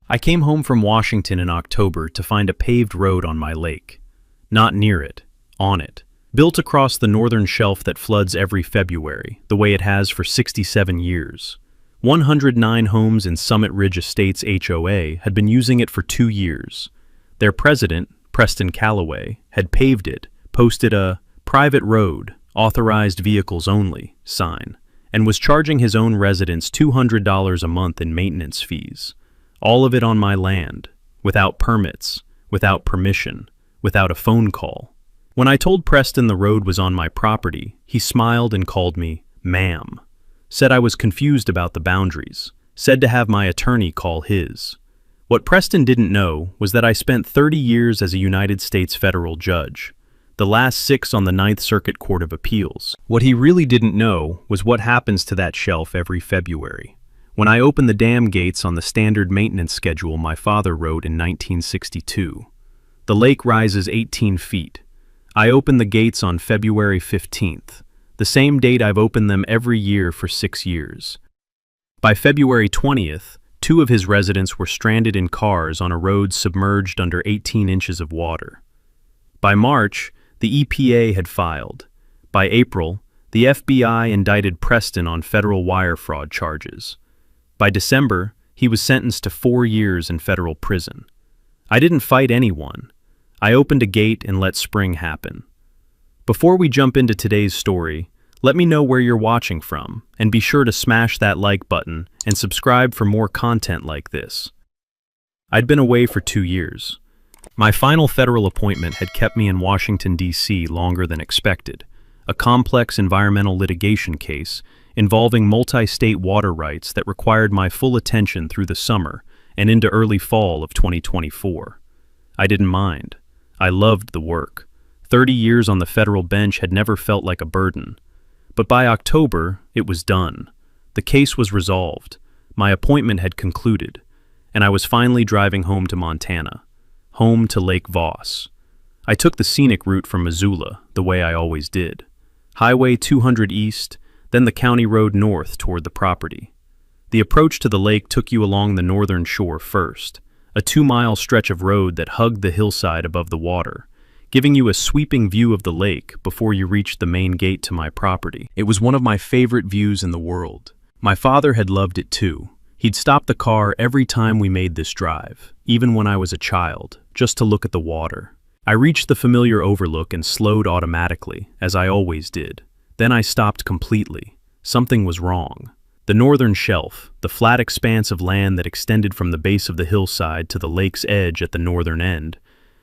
I came home from Washington in October to find a paved road on my lake. Not near it, on it. Built across the northern shelf that floods every February, the way it has for 67 years. 109 homes in Summit Ridge Estates HOA had been using it for 2 years. Their president, Preston Calloway, had paved it, posted a "private road, authorized vehicles only" sign, and was charging his own residents $200 a month in maintenance fees. All of it on my land, without permits, without permission, without a phone call. When I told Preston the road was on my property, he smiled and called me ma'am. Said I was confused about the boundaries, said to have my attorney call his. What Preston didn't know was that I spent 30 years as a United States federal judge, the last 6 on the Ninth Circuit Court of Appeals. What he really didn't know was what happens to that shelf every February. When I open the dam gates on the standard maintenance schedule my father wrote in 1962. The lake rises 18 feet. I open the gates on February 15th, the same date I've opened them every year for 6 years. By February 20th, 2 of his residents were stranded in cars on a road submerged under 18 inches of water. By March, the EPA had filed. By April, the FBI indicted Preston on federal wire fraud charges. By December, he was sentenced to 4 years in federal prison. I didn't fight anyone. I opened a gate and let spring happen. Before we jump into today's story, let me know where you're watching from, and be sure to smash that like button and subscribe for more content like this. I'd been away for 2 years. My final federal appointment had kept me in Washington, D.C. longer than expected, a complex environmental litigation case involving multi-state water rights that required my full attention through the summer and into early fall of 2024. I didn't mind. I loved the work. 30 years on the federal bench had never felt like a burden. But by October, it was done. The case was resolved. My appointment had concluded, and I was finally driving home to Montana, home to Lake Voss. I took the scenic route from Missoula, the way I always did. Highway 200 east, then the county road north toward the property. The approach to the lake took you along the northern shore first, a 2-mile stretch of road that hugged the hillside above the water, giving you a sweeping view of the lake before you reached the main gate to my property. It was one of my favorite views in the world. My father had loved it too. He'd stop the car every time we made this drive, even when I was a child, just to look at the water. I reached the familiar overlook and slowed automatically, as I always did. Then I stopped completely. Something was wrong. The northern shelf, the flat expanse of land that extended from the base of the hillside to the lake's edge at the northern end,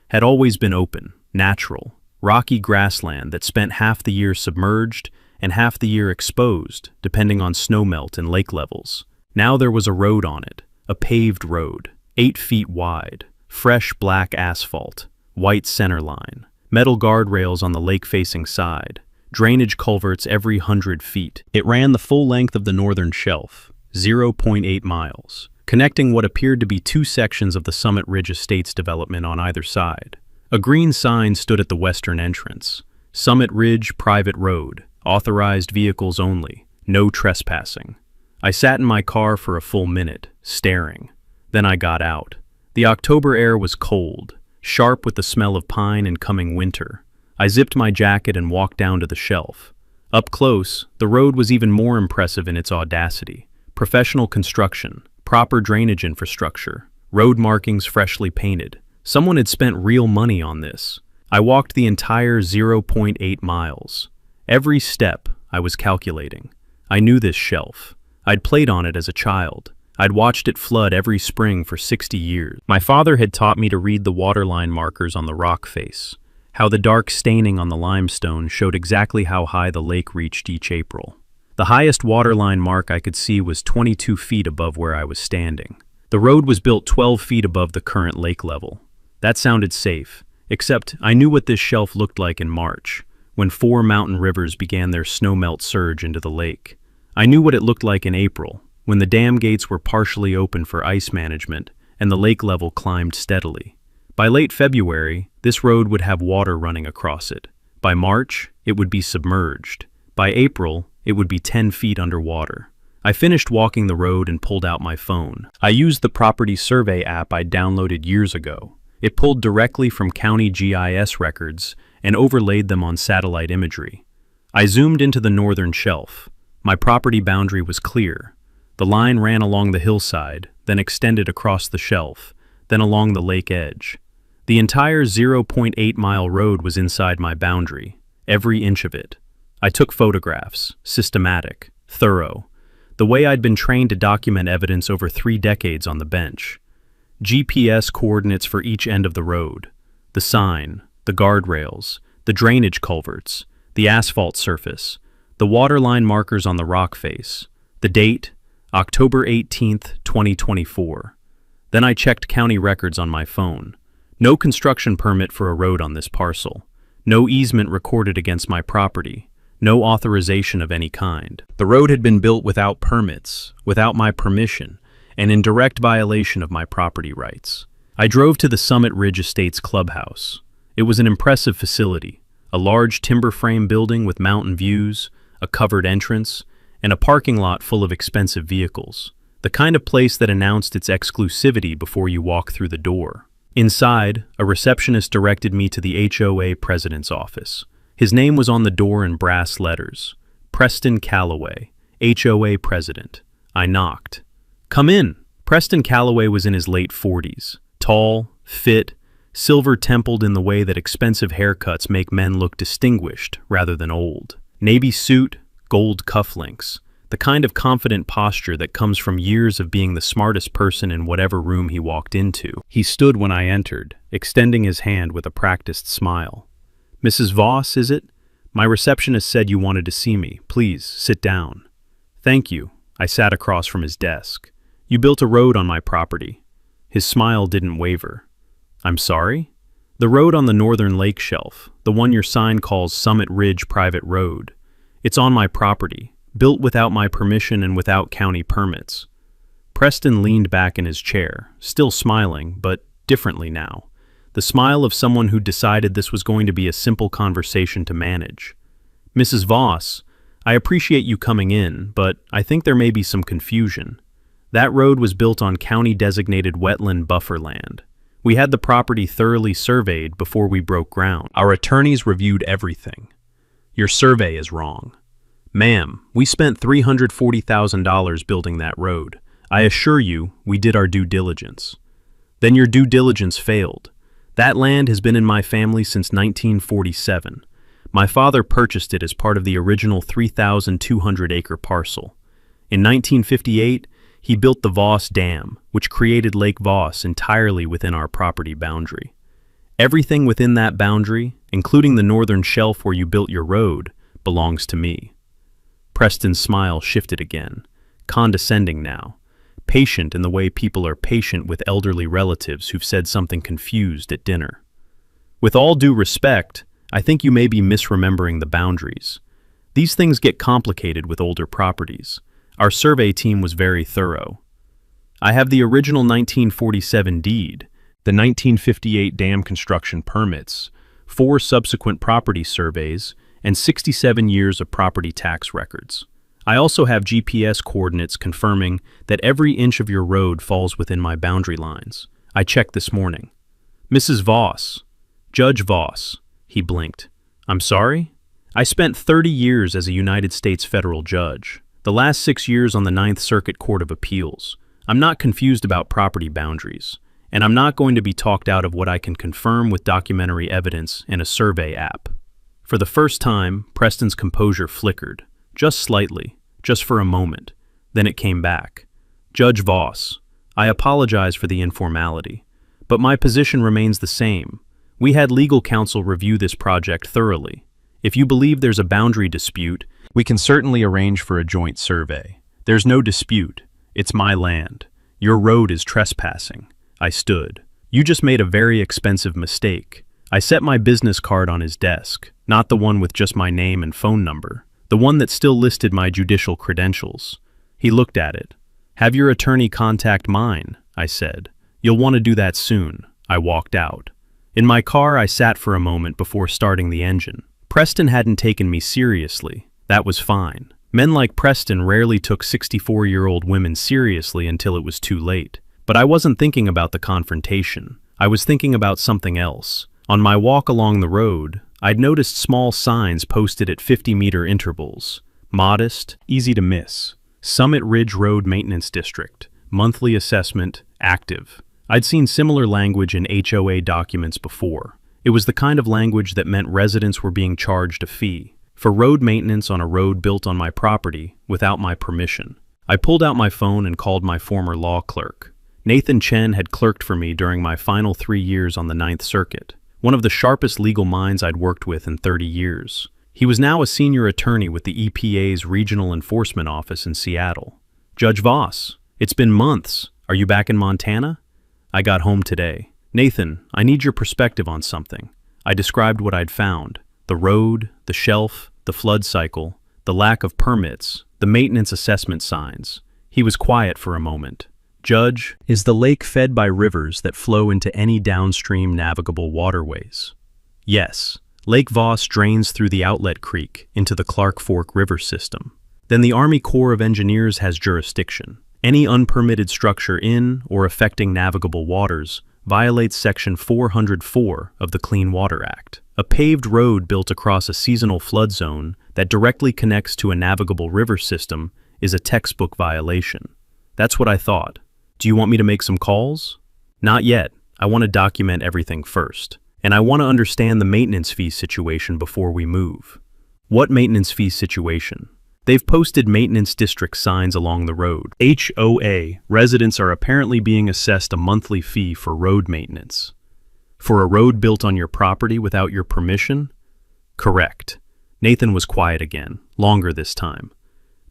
had always been open, natural, rocky grassland that spent half the year submerged and half the year exposed, depending on snowmelt and lake levels. Now there was a road on it, a paved road, 8 feet wide, fresh black asphalt, white center line, metal guardrails on the lake-facing side, drainage culverts every 100 feet. It ran the full length of the northern shelf, 0.8 miles, connecting what appeared to be 2 sections of the Summit Ridge Estates development on either side. A green sign stood at the western entrance. Summit Ridge Private Road, authorized vehicles only, no trespassing. I sat in my car for a full minute, staring. Then I got out. The October air was cold, sharp with the smell of pine and coming winter. I zipped my jacket and walked down to the shelf. Up close, the road was even more impressive in its audacity. Professional construction, proper drainage infrastructure, road markings freshly painted. Someone had spent real money on this. I walked the entire 0.8 miles. Every step, I was calculating. I knew this shelf. I'd played on it as a child. I'd watched it flood every spring for 60 years. My father had taught me to read the waterline markers on the rock face, how the dark staining on the limestone showed exactly how high the lake reached each April. The highest waterline mark I could see was 22 feet above where I was standing. The road was built 12 feet above the current lake level. That sounded safe, except I knew what this shelf looked like in March, when 4 mountain rivers began their snowmelt surge into the lake. I knew what it looked like in April, when the dam gates were partially open for ice management and the lake level climbed steadily. By late February, this road would have water running across it. By March, it would be submerged. By April, it would be 10 feet underwater. I finished walking the road and pulled out my phone. I used the property survey app I downloaded years ago. It pulled directly from county GIS records and overlaid them on satellite imagery. I zoomed into the northern shelf. My property boundary was clear. The line ran along the hillside, then extended across the shelf, then along the lake edge. The entire 0.8-mile road was inside my boundary, every inch of it. I took photographs, systematic, thorough, the way I'd been trained to document evidence over 3 decades on the bench. GPS coordinates for each end of the road, the sign, the guardrails, the drainage culverts, the asphalt surface, the waterline markers on the rock face, the date, October 18th, 2024. Then I checked county records on my phone. No construction permit for a road on this parcel. No easement recorded against my property. No authorization of any kind. The road had been built without permits, without my permission, and in direct violation of my property rights. I drove to the Summit Ridge Estates clubhouse. It was an impressive facility, a large timber frame building with mountain views, a covered entrance, and a parking lot full of expensive vehicles. The kind of place that announced its exclusivity before you walk through the door. Inside, a receptionist directed me to the HOA president's office. His name was on the door in brass letters. Preston Calloway, HOA president. I knocked. "Come in." Preston Calloway was in his late 40s. Tall, fit, silver-templed in the way that expensive haircuts make men look distinguished rather than old. Navy suit, gold cufflinks, the kind of confident posture that comes from years of being the smartest person in whatever room he walked into. He stood when I entered, extending his hand with a practiced smile. "Mrs. Voss, is it? My receptionist said you wanted to see me. Please, sit down." "Thank you." I sat across from his desk. "You built a road on my property." His smile didn't waver. "I'm sorry?" "The road on the northern lake shelf, the one your sign calls Summit Ridge Private Road. It's on my property, built without my permission and without county permits." Preston leaned back in his chair, still smiling, but differently now. The smile of someone who decided this was going to be a simple conversation to manage. "Mrs. Voss, I appreciate you coming in, but I think there may be some confusion. That road was built on county-designated wetland buffer land. We had the property thoroughly surveyed before we broke ground. Our attorneys reviewed everything. Your survey is wrong. Ma'am, we spent $340,000 building that road. I assure you, we did our due diligence." "Then your due diligence failed. That land has been in my family since 1947. My father purchased it as part of the original 3,200-acre parcel. In 1958, he built the Voss Dam, which created Lake Voss entirely within our property boundary. Everything within that boundary, including the northern shelf where you built your road, belongs to me." Preston's smile shifted again, condescending now, patient in the way people are patient with elderly relatives who've said something confused at dinner. "With all due respect, I think you may be misremembering the boundaries. These things get complicated with older properties. Our survey team was very thorough. I have the original 1947 deed, the 1958 dam construction permits, 4 subsequent property surveys, and 67 years of property tax records. I also have GPS coordinates confirming that every inch of your road falls within my boundary lines. I checked this morning." "Mrs. Voss, Judge Voss," he blinked. "I'm sorry?" "I spent 30 years as a United States federal judge, the last 6 years on the Ninth Circuit Court of Appeals. I'm not confused about property boundaries, and I'm not going to be talked out of what I can confirm with documentary evidence in a survey app." For the first time, Preston's composure flickered. Just slightly, just for a moment. Then it came back. "Judge Voss, I apologize for the informality, but my position remains the same. We had legal counsel review this project thoroughly. If you believe there's a boundary dispute, we can certainly arrange for a joint survey. There's no dispute. It's my land. Your road is trespassing." I stood. "You just made a very expensive mistake." I set my business card on his desk, not the one with just my name and phone number. The one that still listed my judicial credentials. He looked at it. "Have your attorney contact mine," I said. "You'll want to do that soon." I walked out. In my car, I sat for a moment before starting the engine. Preston hadn't taken me seriously. That was fine. Men like Preston rarely took 64-year-old women seriously until it was too late. But I wasn't thinking about the confrontation. I was thinking about something else. On my walk along the road, I'd noticed small signs posted at 50-meter intervals. Modest, easy to miss. Summit Ridge Road Maintenance District. Monthly assessment, active. I'd seen similar language in HOA documents before. It was the kind of language that meant residents were being charged a fee for road maintenance on a road built on my property without my permission. I pulled out my phone and called my former law clerk. Nathan Chen had clerked for me during my final 3 years on the Ninth Circuit, one of the sharpest legal minds I'd worked with in 30 years. He was now a senior attorney with the EPA's Regional Enforcement Office in Seattle. Judge Voss, it's been months. Are you back in Montana? I got home today. Nathan, I need your perspective on something. I described what I'd found. The road, the shelf, the flood cycle, the lack of permits, the maintenance assessment signs. He was quiet for a moment. Judge, is the lake fed by rivers that flow into any downstream navigable waterways? Yes. Lake Voss drains through the outlet creek into the Clark Fork River system. Then the Army Corps of Engineers has jurisdiction. Any unpermitted structure in or affecting navigable waters violates Section 404 of the Clean Water Act. A paved road built across a seasonal flood zone that directly connects to a navigable river system is a textbook violation. That's what I thought. Do you want me to make some calls? Not yet. I want to document everything first. And I want to understand the maintenance fee situation before we move. What maintenance fee situation? They've posted maintenance district signs along the road. HOA, residents are apparently being assessed a monthly fee for road maintenance. For a road built on your property without your permission? Correct. Nathan was quiet again, longer this time.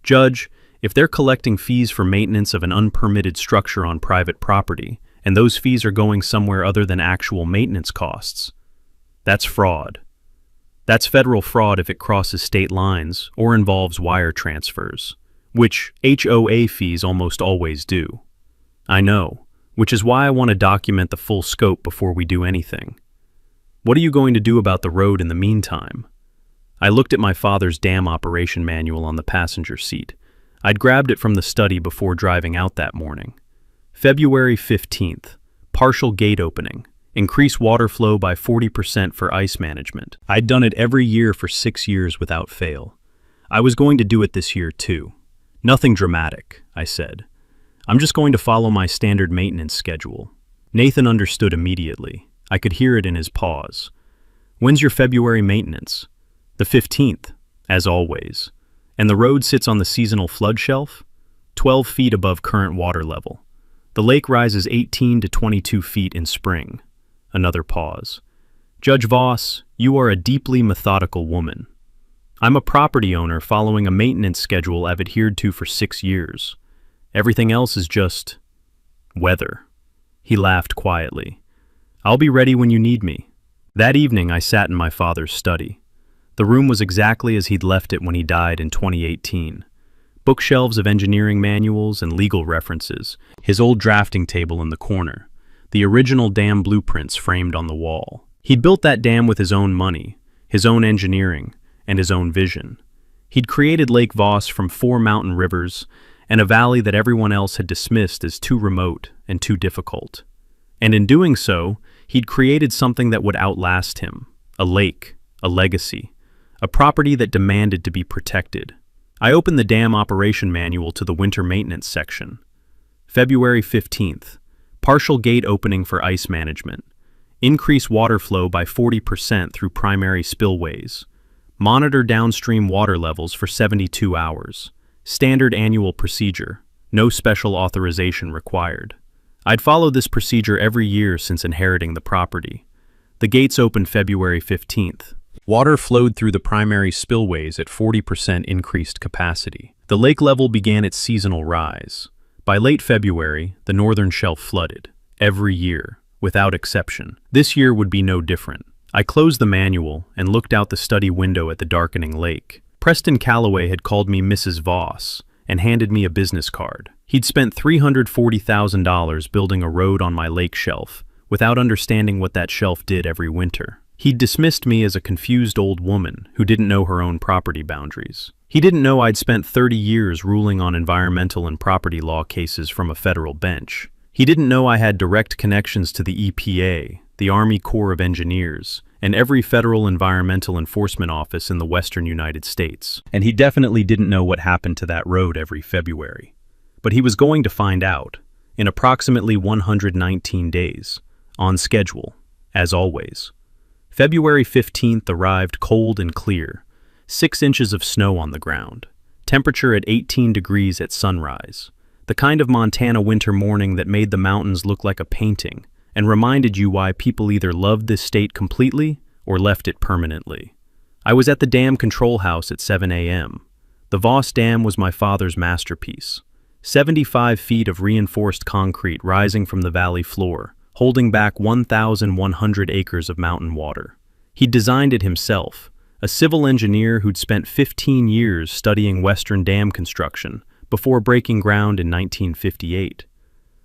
Judge, if they're collecting fees for maintenance of an unpermitted structure on private property, and those fees are going somewhere other than actual maintenance costs, that's fraud. That's federal fraud if it crosses state lines or involves wire transfers, which HOA fees almost always do. I know, which is why I want to document the full scope before we do anything. What are you going to do about the road in the meantime? I looked at my father's dam operation manual on the passenger seat. I'd grabbed it from the study before driving out that morning. February 15th, partial gate opening. Increase water flow by 40% for ice management. I'd done it every year for 6 years without fail. I was going to do it this year too. Nothing dramatic, I said. I'm just going to follow my standard maintenance schedule. Nathan understood immediately. I could hear it in his pause. When's your February maintenance? The 15th, as always. And the road sits on the seasonal flood shelf? 12 feet above current water level. The lake rises 18 to 22 feet in spring. Another pause. Judge Voss, you are a deeply methodical woman. I'm a property owner following a maintenance schedule I've adhered to for 6 years. Everything else is just weather. He laughed quietly. I'll be ready when you need me. That evening I sat in my father's study. The room was exactly as he'd left it when he died in 2018. Bookshelves of engineering manuals and legal references, his old drafting table in the corner, the original dam blueprints framed on the wall. He'd built that dam with his own money, his own engineering, and his own vision. He'd created Lake Voss from 4 mountain rivers and a valley that everyone else had dismissed as too remote and too difficult. And in doing so, he'd created something that would outlast him, a lake, a legacy, a property that demanded to be protected. I opened the dam operation manual to the winter maintenance section. February 15th. Partial gate opening for ice management. Increase water flow by 40% through primary spillways. Monitor downstream water levels for 72 hours. Standard annual procedure. No special authorization required. I'd followed this procedure every year since inheriting the property. The gates opened February 15th. Water flowed through the primary spillways at 40% increased capacity. The lake level began its seasonal rise. By late February, the northern shelf flooded, every year, without exception. This year would be no different. I closed the manual and looked out the study window at the darkening lake. Preston Calloway had called me Mrs. Voss and handed me a business card. He'd spent $340,000 building a road on my lake shelf without understanding what that shelf did every winter. He'd dismissed me as a confused old woman who didn't know her own property boundaries. He didn't know I'd spent 30 years ruling on environmental and property law cases from a federal bench. He didn't know I had direct connections to the EPA, the Army Corps of Engineers, and every federal environmental enforcement office in the western United States. And he definitely didn't know what happened to that road every February. But he was going to find out, in approximately 119 days, on schedule, as always. February 15th arrived cold and clear, 6 inches of snow on the ground, temperature at 18 degrees at sunrise, the kind of Montana winter morning that made the mountains look like a painting and reminded you why people either loved this state completely or left it permanently. I was at the dam control house at 7 a.m. The Voss Dam was my father's masterpiece. 75 feet of reinforced concrete rising from the valley floor, holding back 1,100 acres of mountain water. He'd designed it himself, a civil engineer who'd spent 15 years studying Western dam construction before breaking ground in 1958.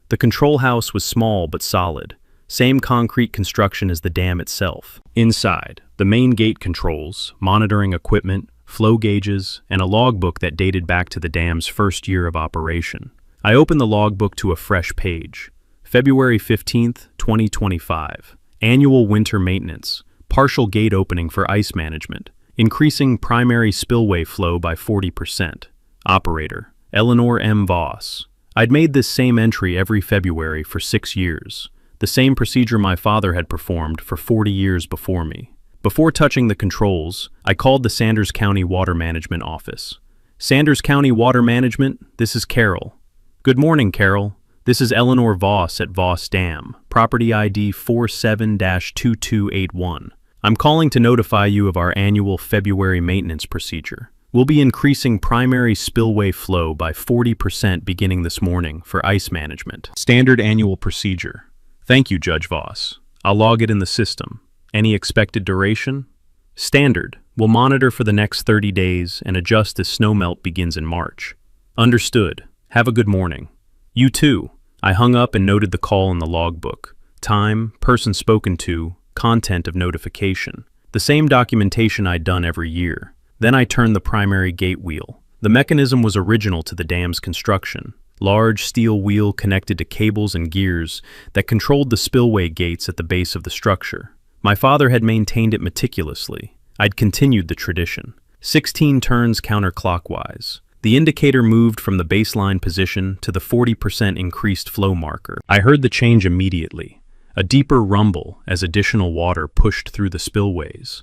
The control house was small but solid, same concrete construction as the dam itself. Inside, the main gate controls, monitoring equipment, flow gauges, and a logbook that dated back to the dam's first year of operation. I opened the logbook to a fresh page. February 15th, 2025. Annual winter maintenance. Partial gate opening for ice management. Increasing primary spillway flow by 40%. Operator, Eleanor M. Voss. I'd made this same entry every February for 6 years. The same procedure my father had performed for 40 years before me. Before touching the controls, I called the Sanders County Water Management Office. Sanders County Water Management, this is Carol. Good morning, Carol. This is Eleanor Voss at Voss Dam, property ID 47-2281. I'm calling to notify you of our annual February maintenance procedure. We'll be increasing primary spillway flow by 40% beginning this morning for ice management. Standard annual procedure. Thank you, Judge Voss. I'll log it in the system. Any expected duration? Standard. We'll monitor for the next 30 days and adjust as snowmelt begins in March. Understood. Have a good morning. You too. I hung up and noted the call in the logbook. Time, person spoken to, content of notification. The same documentation I'd done every year. Then I turned the primary gate wheel. The mechanism was original to the dam's construction. Large steel wheel connected to cables and gears that controlled the spillway gates at the base of the structure. My father had maintained it meticulously. I'd continued the tradition. 16 turns counterclockwise. The indicator moved from the baseline position to the 40% increased flow marker. I heard the change immediately, a deeper rumble as additional water pushed through the spillways.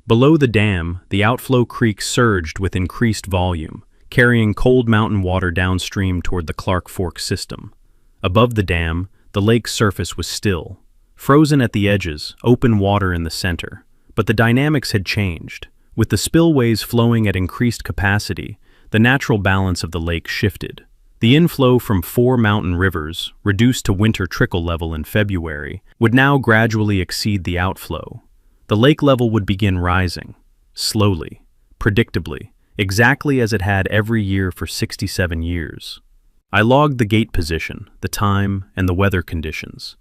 Below the dam, the outflow creek surged with increased volume, carrying cold mountain water downstream toward the Clark Fork system. Above the dam, the lake's surface was still. Frozen at the edges, open water in the center. But the dynamics had changed. With the spillways flowing at increased capacity, the natural balance of the lake shifted. The inflow from 4 mountain rivers, reduced to winter trickle level in February, would now gradually exceed the outflow. The lake level would begin rising, slowly, predictably, exactly as it had every year for 67 years. I logged the gate position, the time, and the weather conditions.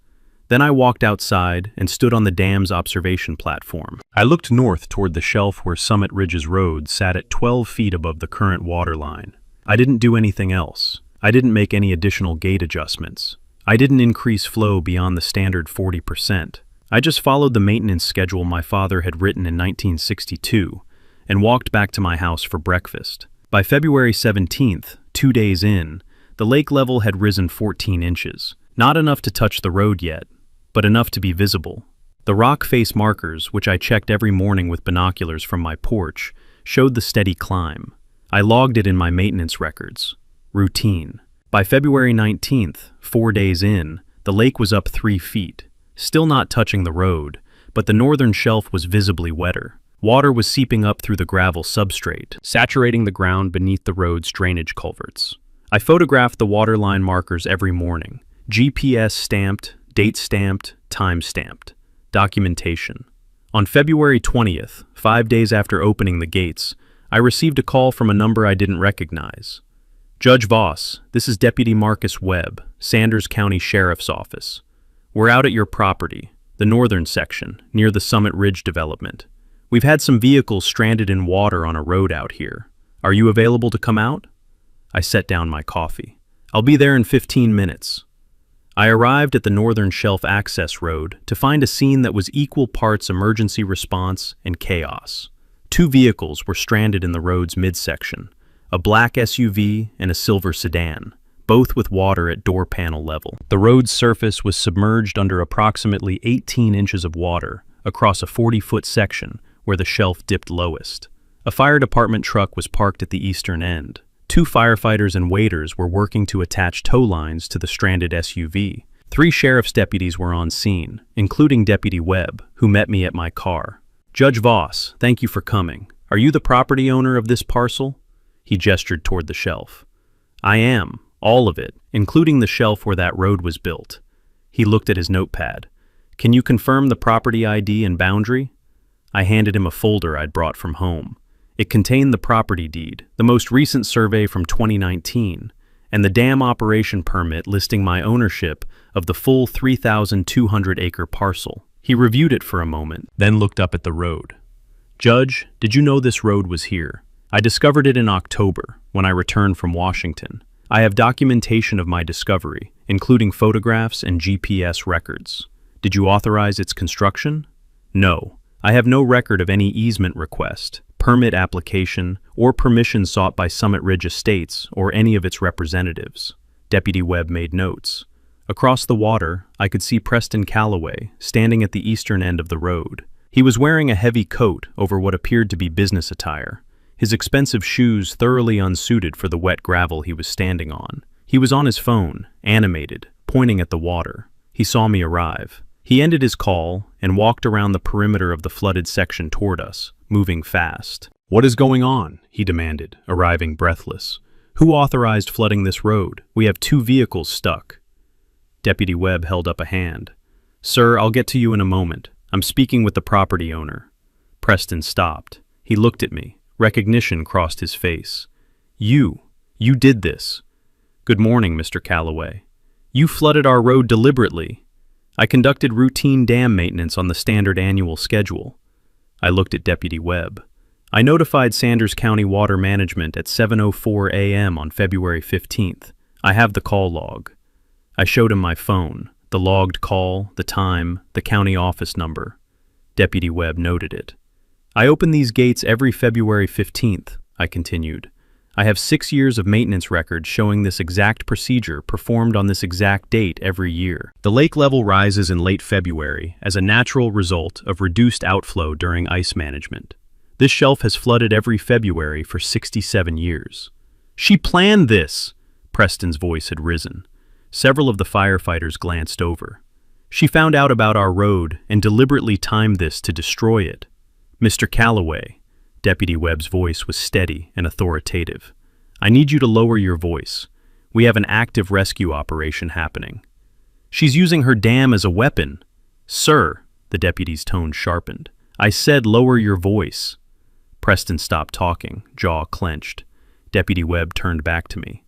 Then I walked outside and stood on the dam's observation platform. I looked north toward the shelf where Summit Ridge's road sat at 12 feet above the current water line. I didn't do anything else. I didn't make any additional gate adjustments. I didn't increase flow beyond the standard 40%. I just followed the maintenance schedule my father had written in 1962 and walked back to my house for breakfast. By February 17th, 2 days in, the lake level had risen 14 inches. Not enough to touch the road yet, but enough to be visible. The rock face markers, which I checked every morning with binoculars from my porch, showed the steady climb. I logged it in my maintenance records. Routine. By February 19th, 4 days in, the lake was up 3 feet, still not touching the road, but the northern shelf was visibly wetter. Water was seeping up through the gravel substrate, saturating the ground beneath the road's drainage culverts. I photographed the waterline markers every morning. GPS stamped, date stamped, time stamped. Documentation. On February 20th, 5 days after opening the gates, I received a call from a number I didn't recognize. Judge Voss, this is Deputy Marcus Webb, Sanders County Sheriff's Office. We're out at your property. the northern section, near the Summit Ridge development. We've had some vehicles stranded in water on a road out here. Are you available to come out? I set down my coffee. I'll be there in 15 minutes. I arrived at the Northern Shelf Access Road to find a scene that was equal parts emergency response and chaos. Two vehicles were stranded in the road's midsection, a black SUV and a silver sedan, both with water at door panel level. The road's surface was submerged under approximately 18 inches of water across a 40-foot section where the shelf dipped lowest. A fire department truck was parked at the eastern end. Two firefighters and waiters were working to attach tow lines to the stranded SUV. 3 sheriff's deputies were on scene, including Deputy Webb, who met me at my car. "Judge Voss, thank you for coming. Are you the property owner of this parcel?" He gestured toward the shelf. "I am, all of it, including the shelf where that road was built." He looked at his notepad. "Can you confirm the property ID and boundary?" I handed him a folder I'd brought from home. It contained the property deed, the most recent survey from 2019, and the dam operation permit listing my ownership of the full 3,200-acre parcel. He reviewed it for a moment, then looked up at the road. "Judge, did you know this road was here? I discovered it in October, when I returned from Washington. I have documentation of my discovery, including photographs and GPS records. Did you authorize its construction?" "No. I have no record of any easement request, permit application, or permission sought by Summit Ridge Estates or any of its representatives." Deputy Webb made notes. Across the water, I could see Preston Calloway standing at the eastern end of the road. He was wearing a heavy coat over what appeared to be business attire, his expensive shoes thoroughly unsuited for the wet gravel he was standing on. He was on his phone, animated, pointing at the water. He saw me arrive. He ended his call and walked around the perimeter of the flooded section toward us, moving fast. "What is going on?" he demanded, arriving breathless. "Who authorized flooding this road? We have 2 vehicles stuck." Deputy Webb held up a hand. "Sir, I'll get to you in a moment. I'm speaking with the property owner." Preston stopped. He looked at me. Recognition crossed his face. You did this." "Good morning, Mr. Calloway. You flooded our road deliberately." "I conducted routine dam maintenance on the standard annual schedule." I looked at Deputy Webb. "I notified Sanders County Water Management at 7:04 a.m. on February 15th. I have the call log." I showed him my phone, the logged call, the time, the county office number. Deputy Webb noted it. "I open these gates every February 15th, I continued. "I have 6 years of maintenance records showing this exact procedure performed on this exact date every year." The lake level rises in late February as a natural result of reduced outflow during ice management. This shelf has flooded every February for 67 years. "She planned this!" Preston's voice had risen. Several of the firefighters glanced over. "She found out about our road and deliberately timed this to destroy it." "Mr. Calloway," Deputy Webb's voice was steady and authoritative, "I need you to lower your voice. We have an active rescue operation happening." "She's using her dam as a weapon." "Sir," the deputy's tone sharpened, "I said lower your voice." Preston stopped talking, jaw clenched. Deputy Webb turned back to me.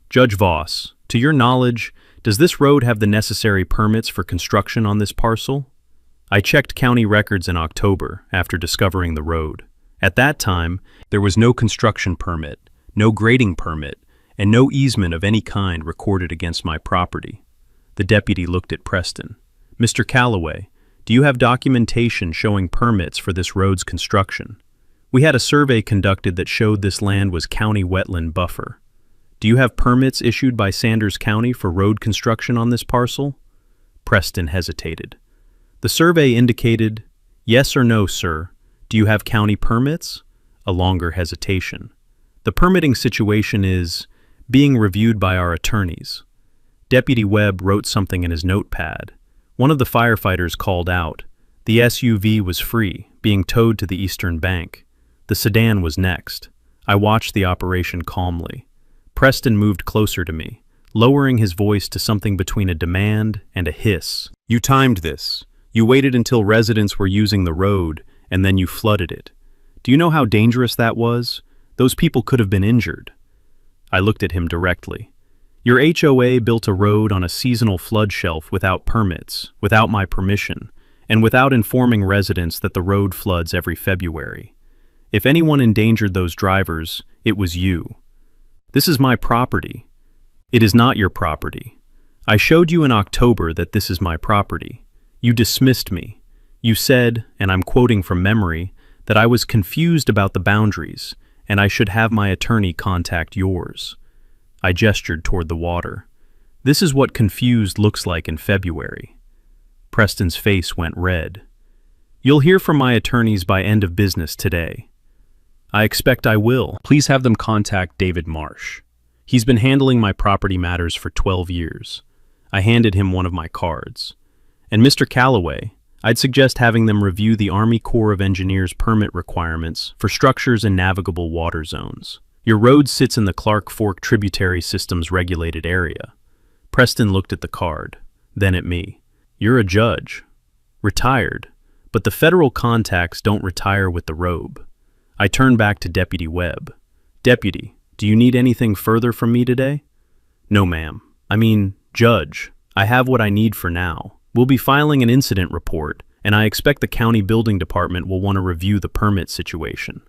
"Judge Voss, to your knowledge, does this road have the necessary permits for construction on this parcel?" I checked county records in October after discovering the road. At that time, there was no construction permit, no grading permit, and no easement of any kind recorded against my property. The deputy looked at Preston. "Mr. Calloway, do you have documentation showing permits for this road's construction? We had a survey conducted that showed this land was county wetland buffer. Do you have permits issued by Sanders County for road construction on this parcel?" Preston hesitated. The survey indicated, "Yes or no, sir. Do you have county permits?" A longer hesitation. "The permitting situation is being reviewed by our attorneys." Deputy Webb wrote something in his notepad. One of the firefighters called out. The SUV was free, being towed to the eastern bank. The sedan was next. I watched the operation calmly. Preston moved closer to me, lowering his voice to something between a demand and a hiss. "You timed this. You waited until residents were using the road, and then you flooded it. Do you know how dangerous that was? Those people could have been injured." I looked at him directly. "Your HOA built a road on a seasonal flood shelf without permits, without my permission, and without informing residents that the road floods every February. If anyone endangered those drivers, it was you. This is my property. It is not your property. I showed you in October that this is my property. You dismissed me. You said, and I'm quoting from memory, that I was confused about the boundaries, and I should have my attorney contact yours. I gestured toward the water. This is what confused looks like in February. Preston's face went red. You'll hear from my attorneys by end of business today. I expect I will. Please have them contact David Marsh. He's been handling my property matters for 12 years. I handed him one of my cards. And Mr. Calloway, I'd suggest having them review the Army Corps of Engineers permit requirements for structures in navigable water zones. Your road sits in the Clark Fork Tributary System's regulated area. Preston looked at the card, then at me. You're a judge. Retired. But the federal contacts don't retire with the robe. I turned back to Deputy Webb. Deputy, do you need anything further from me today? No, ma'am. Judge, I have what I need for now. We'll be filing an incident report, and I expect the county building department will want to review the permit situation.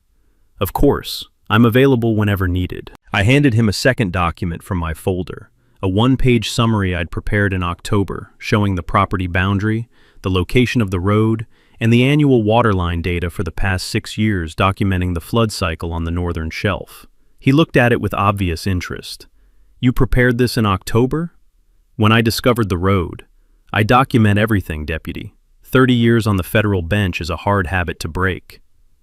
Of course, I'm available whenever needed. I handed him a second document from my folder, a one-page summary I'd prepared in October showing the property boundary, the location of the road, and the annual waterline data for the past 6 years documenting the flood cycle on the northern shelf. He looked at it with obvious interest. You prepared this in October? When I discovered the road, I document everything, Deputy. 30 years on the federal bench is a hard habit to break.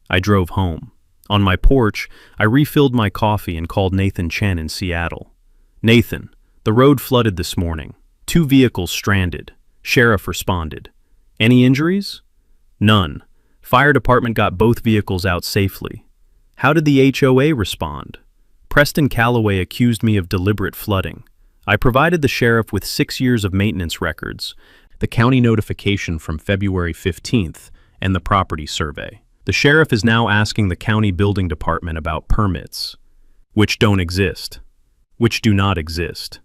I drove home. On my porch, I refilled my coffee and called Nathan Chen in Seattle. Nathan, the road flooded this morning. 2 vehicles stranded. Sheriff responded. Any injuries? None. Fire department got both vehicles out safely. How did the HOA respond? Preston Calloway accused me of deliberate flooding. I provided the sheriff with 6 years of maintenance records, the county notification from February 15th, and the property survey. The sheriff is now asking the county building department about permits, which do not exist.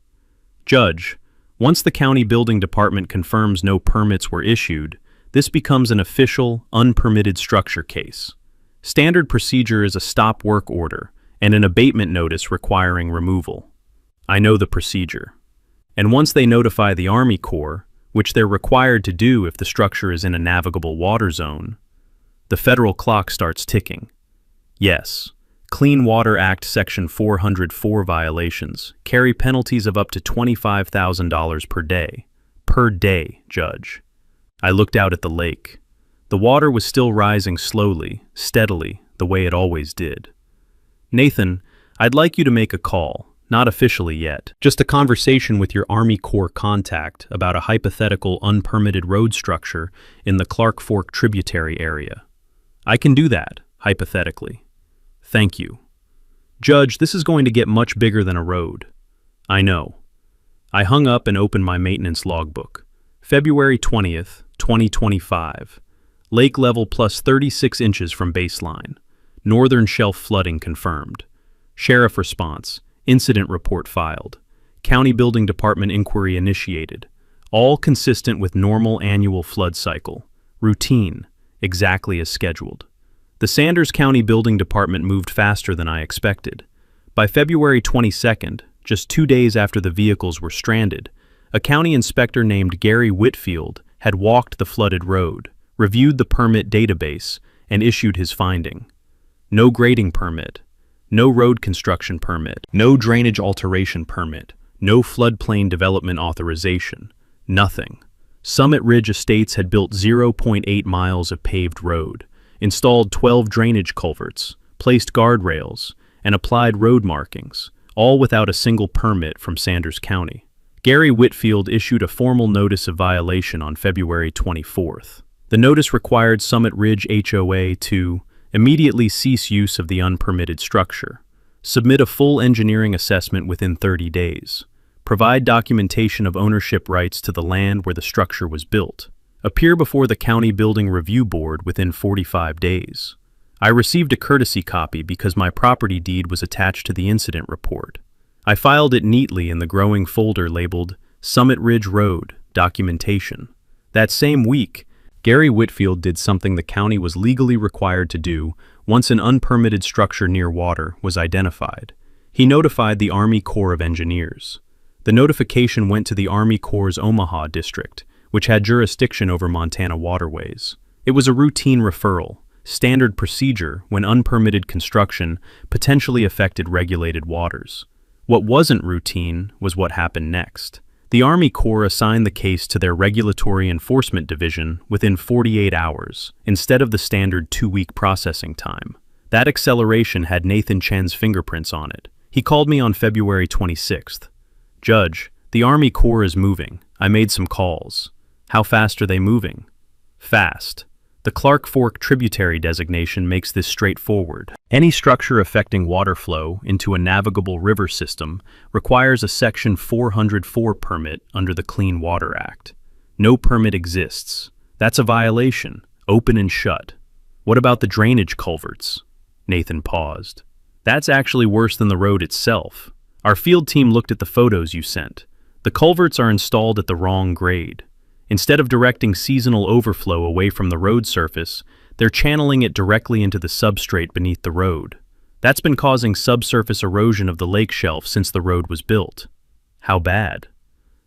Judge, once the county building department confirms no permits were issued, this becomes an official, unpermitted structure case. Standard procedure is a stop work order and an abatement notice requiring removal. I know the procedure. And once they notify the Army Corps, which they're required to do if the structure is in a navigable water zone, the federal clock starts ticking. Yes, Clean Water Act Section 404 violations carry penalties of up to $25,000 per day. Per day, Judge. I looked out at the lake. The water was still rising slowly, steadily, the way it always did. Nathan, I'd like you to make a call, not officially yet, just a conversation with your Army Corps contact about a hypothetical unpermitted road structure in the Clark Fork tributary area. I can do that, hypothetically. Thank you. Judge, this is going to get much bigger than a road. I know. I hung up and opened my maintenance logbook. February 20th, 2025. Lake level plus 36 inches from baseline. Northern shelf flooding confirmed. Sheriff response. Incident report filed. County building department inquiry initiated. All consistent with normal annual flood cycle. Routine. Exactly as scheduled. The Sanders County Building Department moved faster than I expected. By February 22nd, just 2 days after the vehicles were stranded, a county inspector named Gary Whitfield had walked the flooded road, reviewed the permit database, and issued his finding. No grading permit, no road construction permit, no drainage alteration permit, no floodplain development authorization, nothing. Summit Ridge Estates had built 0.8 miles of paved road, installed 12 drainage culverts, placed guardrails, and applied road markings, all without a single permit from Sanders County. Gary Whitfield issued a formal notice of violation on February 24th. The notice required Summit Ridge HOA to immediately cease use of the unpermitted structure, submit a full engineering assessment within 30 days, provide documentation of ownership rights to the land where the structure was built, appear before the County Building Review Board within 45 days. I received a courtesy copy because my property deed was attached to the incident report. I filed it neatly in the growing folder labeled Summit Ridge Road Documentation. That same week, Gary Whitfield did something the county was legally required to do once an unpermitted structure near water was identified. He notified the Army Corps of Engineers. The notification went to the Army Corps' Omaha district, which had jurisdiction over Montana waterways. It was a routine referral, standard procedure when unpermitted construction potentially affected regulated waters. What wasn't routine was what happened next. The Army Corps assigned the case to their Regulatory Enforcement Division within 48 hours, instead of the standard 2-week processing time. That acceleration had Nathan Chen's fingerprints on it. He called me on February 26th. "Judge, the Army Corps is moving. I made some calls." "How fast are they moving?" "Fast. The Clark Fork tributary designation makes this straightforward. Any structure affecting water flow into a navigable river system requires a Section 404 permit under the Clean Water Act. No permit exists. That's a violation, open and shut." "What about the drainage culverts?" Nathan paused. "That's actually worse than the road itself. Our field team looked at the photos you sent. The culverts are installed at the wrong grade. Instead of directing seasonal overflow away from the road surface, they're channeling it directly into the substrate beneath the road. That's been causing subsurface erosion of the lake shelf since the road was built." "How bad?"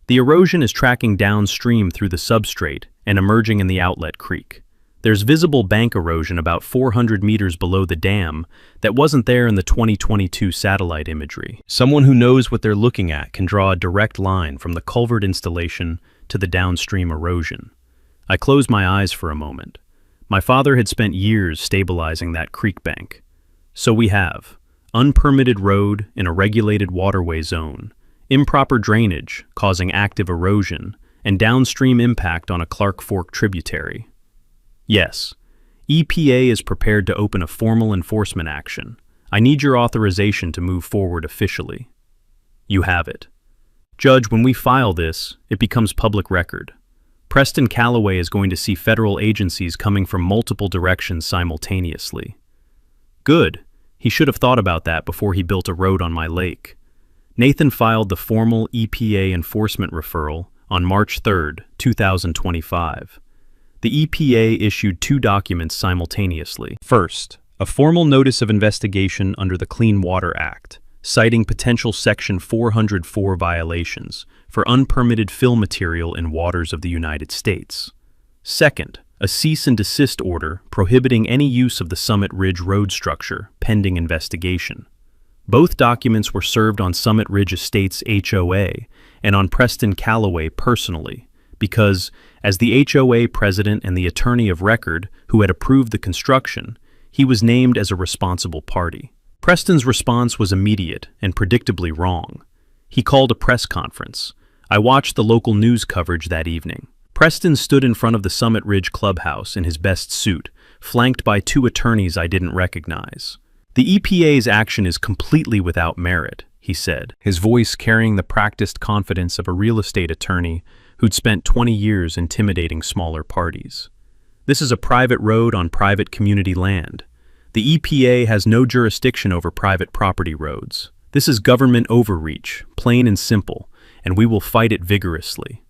"The erosion is tracking downstream through the substrate and emerging in the outlet creek. There's visible bank erosion about 400 meters below the dam that wasn't there in the 2022 satellite imagery. Someone who knows what they're looking at can draw a direct line from the culvert installation to the downstream erosion." I closed my eyes for a moment. My father had spent years stabilizing that creek bank. So we have unpermitted road in a regulated waterway zone, improper drainage causing active erosion, and downstream impact on a Clark Fork tributary. Yes, EPA is prepared to open a formal enforcement action. I need your authorization to move forward officially. You have it. Judge, when we file this, it becomes public record. Preston Calloway is going to see federal agencies coming from multiple directions simultaneously. Good. He should have thought about that before he built a road on my lake. Nathan filed the formal EPA enforcement referral on March 3, 2025. The EPA issued 2 documents simultaneously. First, a formal notice of investigation under the Clean Water Act, citing potential Section 404 violations for unpermitted fill material in waters of the United States. Second, a cease and desist order prohibiting any use of the Summit Ridge road structure pending investigation. Both documents were served on Summit Ridge Estates HOA and on Preston Calloway personally, because, as the HOA president and the attorney of record who had approved the construction, he was named as a responsible party. Preston's response was immediate and predictably wrong. He called a press conference. I watched the local news coverage that evening. Preston stood in front of the Summit Ridge clubhouse in his best suit, flanked by 2 attorneys I didn't recognize. "The EPA's action is completely without merit," he said, his voice carrying the practiced confidence of a real estate attorney who'd spent 20 years intimidating smaller parties. "This is a private road on private community land. The EPA has no jurisdiction over private property roads. This is government overreach, plain and simple, and we will fight it vigorously."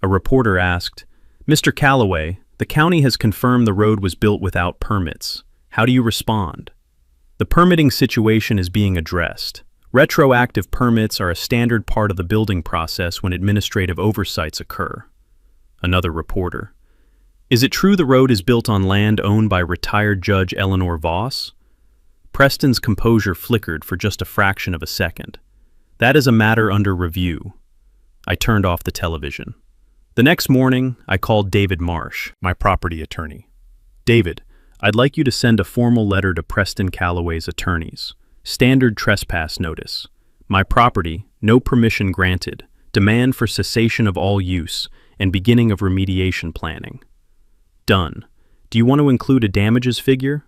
A reporter asked, "Mr. Calloway, the county has confirmed the road was built without permits. How do you respond?" "The permitting situation is being addressed. Retroactive permits are a standard part of the building process when administrative oversights occur." Another reporter, "Is it true the road is built on land owned by retired Judge Eleanor Voss?" Preston's composure flickered for just a fraction of a second. "That is a matter under review." I turned off the television. The next morning, I called David Marsh, my property attorney. "David, I'd like you to send a formal letter to Preston Calloway's attorneys. Standard trespass notice. My property, no permission granted. Demand for cessation of all use and beginning of remediation planning." "Done. Do you want to include a damages figure?"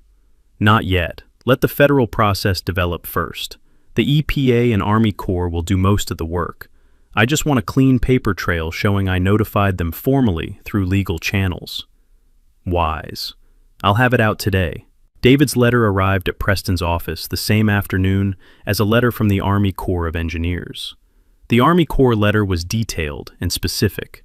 "Not yet. Let the federal process develop first. The EPA and Army Corps will do most of the work. I just want a clean paper trail showing I notified them formally through legal channels." Wise. "I'll have it out today." David's letter arrived at Preston's office the same afternoon as a letter from the Army Corps of Engineers. The Army Corps letter was detailed and specific.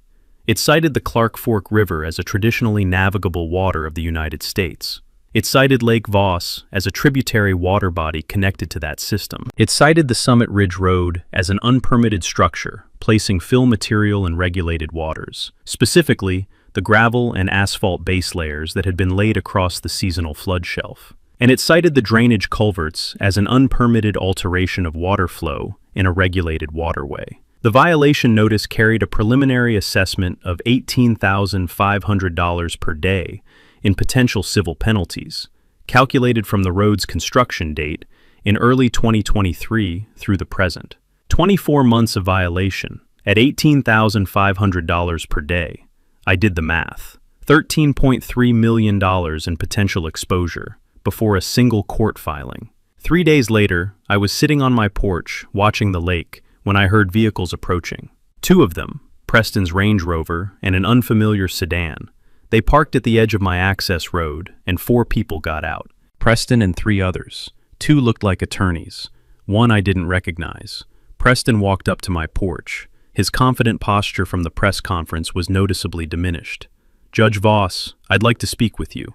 It cited the Clark Fork River as a traditionally navigable water of the United States. It cited Lake Voss as a tributary water body connected to that system. It cited the Summit Ridge Road as an unpermitted structure, placing fill material in regulated waters, specifically the gravel and asphalt base layers that had been laid across the seasonal flood shelf. And it cited the drainage culverts as an unpermitted alteration of water flow in a regulated waterway. The violation notice carried a preliminary assessment of $18,500 per day in potential civil penalties, calculated from the road's construction date in early 2023 through the present. 24 months of violation at $18,500 per day. I did the math. $13.3 million in potential exposure before a single court filing. 3 days later, I was sitting on my porch watching the lake when I heard vehicles approaching. 2 of them, Preston's Range Rover and an unfamiliar sedan. They parked at the edge of my access road, and 4 people got out. Preston and 3 others. 2 looked like attorneys. 1 I didn't recognize. Preston walked up to my porch. His confident posture from the press conference was noticeably diminished. "Judge Voss, I'd like to speak with you."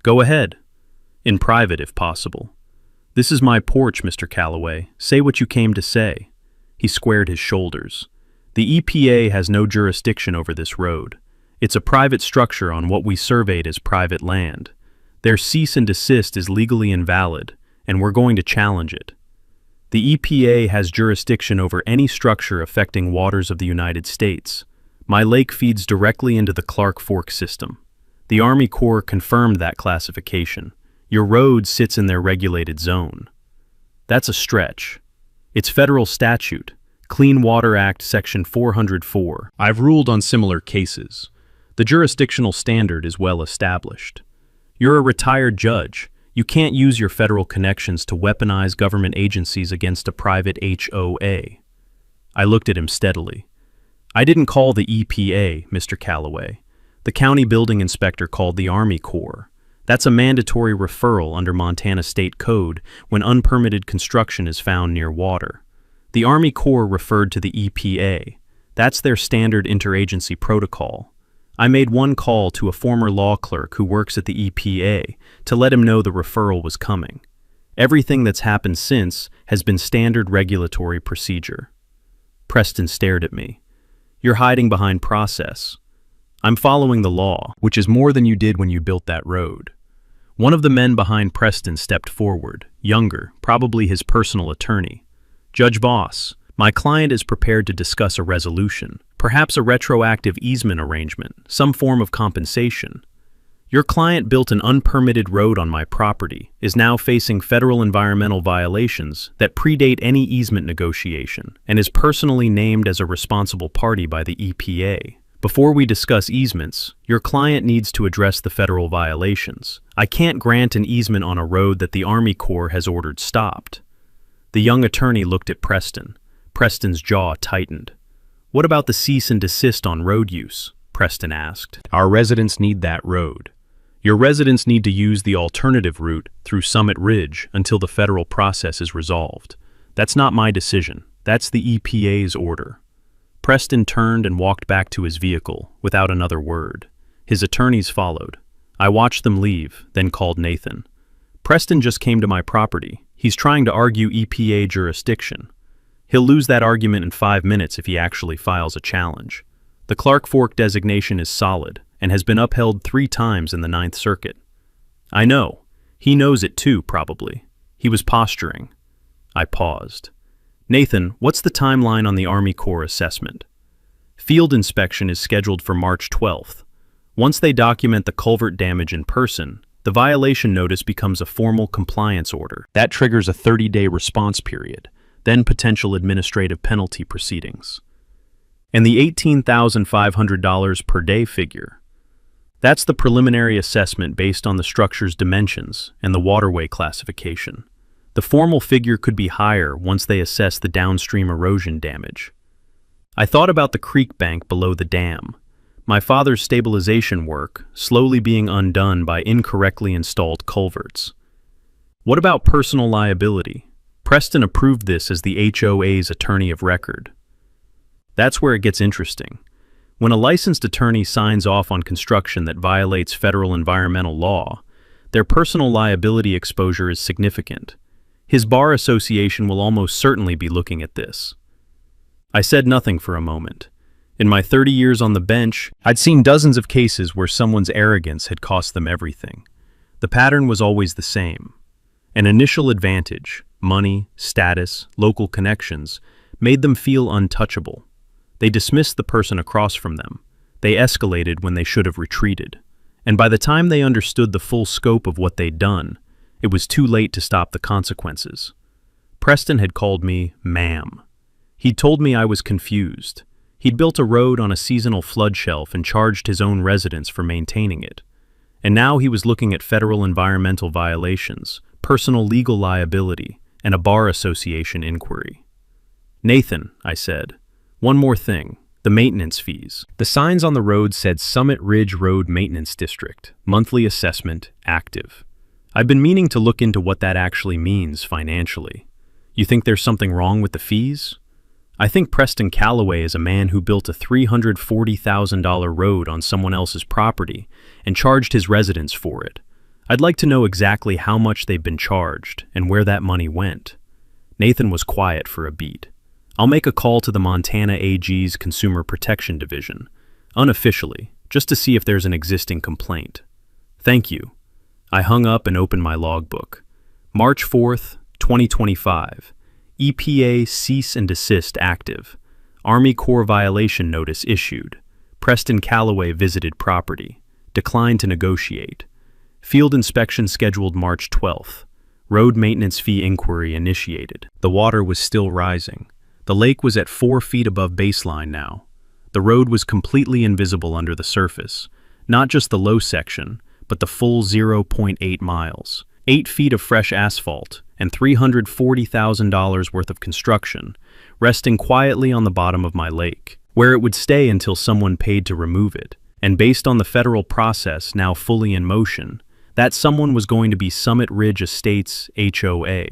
"Go ahead. In private, if possible." "This is my porch, Mr. Calloway. Say what you came to say." He squared his shoulders. "The EPA has no jurisdiction over this road. It's a private structure on what we surveyed as private land. Their cease and desist is legally invalid, and we're going to challenge it. The EPA has jurisdiction over any structure affecting waters of the United States. My lake feeds directly into the Clark Fork system. The Army Corps confirmed that classification. Your road sits in their regulated zone." "That's a stretch. It's federal statute, Clean Water Act Section 404. I've ruled on similar cases. The jurisdictional standard is well established. You're a retired judge. You can't use your federal connections to weaponize government agencies against a private HOA." I looked at him steadily. "I didn't call the EPA, Mr. Calloway. The county building inspector called the Army Corps. That's a mandatory referral under Montana State Code when unpermitted construction is found near water. The Army Corps referred to the EPA. That's their standard interagency protocol. I made one call to a former law clerk who works at the EPA to let him know the referral was coming. Everything that's happened since has been standard regulatory procedure." Preston stared at me. "You're hiding behind process." "I'm following the law, which is more than you did when you built that road." One of the men behind Preston stepped forward, younger, probably his personal attorney. "Judge Voss, my client is prepared to discuss a resolution, perhaps a retroactive easement arrangement, some form of compensation. Your client built an unpermitted road on my property, is now facing federal environmental violations that predate any easement negotiation, and is personally named as a responsible party by the EPA. Before we discuss easements, your client needs to address the federal violations. I can't grant an easement on a road that the Army Corps has ordered stopped." The young attorney looked at Preston. Preston's jaw tightened. "What about the cease and desist on road use?" Preston asked. "Our residents need that road. Your residents need to use the alternative route through Summit Ridge until the federal process is resolved. That's not my decision. That's the EPA's order." Preston turned and walked back to his vehicle without another word. His attorneys followed. I watched them leave, then called Nathan. "Preston just came to my property. He's trying to argue EPA jurisdiction. He'll lose that argument in 5 minutes if he actually files a challenge. The Clark Fork designation is solid and has been upheld 3 times in the Ninth Circuit." "I know. He knows it too, probably. He was posturing." I paused. "Nathan, what's the timeline on the Army Corps assessment?" "Field inspection is scheduled for March 12th. Once they document the culvert damage in person, the violation notice becomes a formal compliance order. That triggers a 30-day response period, then potential administrative penalty proceedings. And the $18,500 per day figure, that's the preliminary assessment based on the structure's dimensions and the waterway classification. The formal figure could be higher once they assess the downstream erosion damage." I thought about the creek bank below the dam, my father's stabilization work slowly being undone by incorrectly installed culverts. What about personal liability? Preston approved this as the HOA's attorney of record. That's where it gets interesting. When a licensed attorney signs off on construction that violates federal environmental law, their personal liability exposure is significant. His bar association will almost certainly be looking at this. I said nothing for a moment. In my 30 years on the bench, I'd seen dozens of cases where someone's arrogance had cost them everything. The pattern was always the same. An initial advantage, money, status, local connections, made them feel untouchable. They dismissed the person across from them. They escalated when they should have retreated. And by the time they understood the full scope of what they'd done, it was too late to stop the consequences. Preston had called me ma'am. He'd told me I was confused. He'd built a road on a seasonal flood shelf and charged his own residents for maintaining it. And now he was looking at federal environmental violations, personal legal liability, and a bar association inquiry. "Nathan," I said, "one more thing, the maintenance fees." The signs on the road said Summit Ridge Road Maintenance District, monthly assessment, active. I've been meaning to look into what that actually means financially. You think there's something wrong with the fees? I think Preston Calloway is a man who built a $340,000 road on someone else's property and charged his residents for it. I'd like to know exactly how much they've been charged and where that money went. Nathan was quiet for a beat. I'll make a call to the Montana AG's Consumer Protection Division, unofficially, just to see if there's an existing complaint. Thank you. I hung up and opened my logbook. March 4th, 2025. EPA cease and desist active. Army Corps violation notice issued. Preston Calloway visited property. Declined to negotiate. Field inspection scheduled March 12th. Road maintenance fee inquiry initiated. The water was still rising. The lake was at 4 feet above baseline now. The road was completely invisible under the surface. Not just the low section, but the full 0.8 miles. 8 feet of fresh asphalt, and $340,000 worth of construction, resting quietly on the bottom of my lake, where it would stay until someone paid to remove it. And based on the federal process now fully in motion, that someone was going to be Summit Ridge Estates HOA,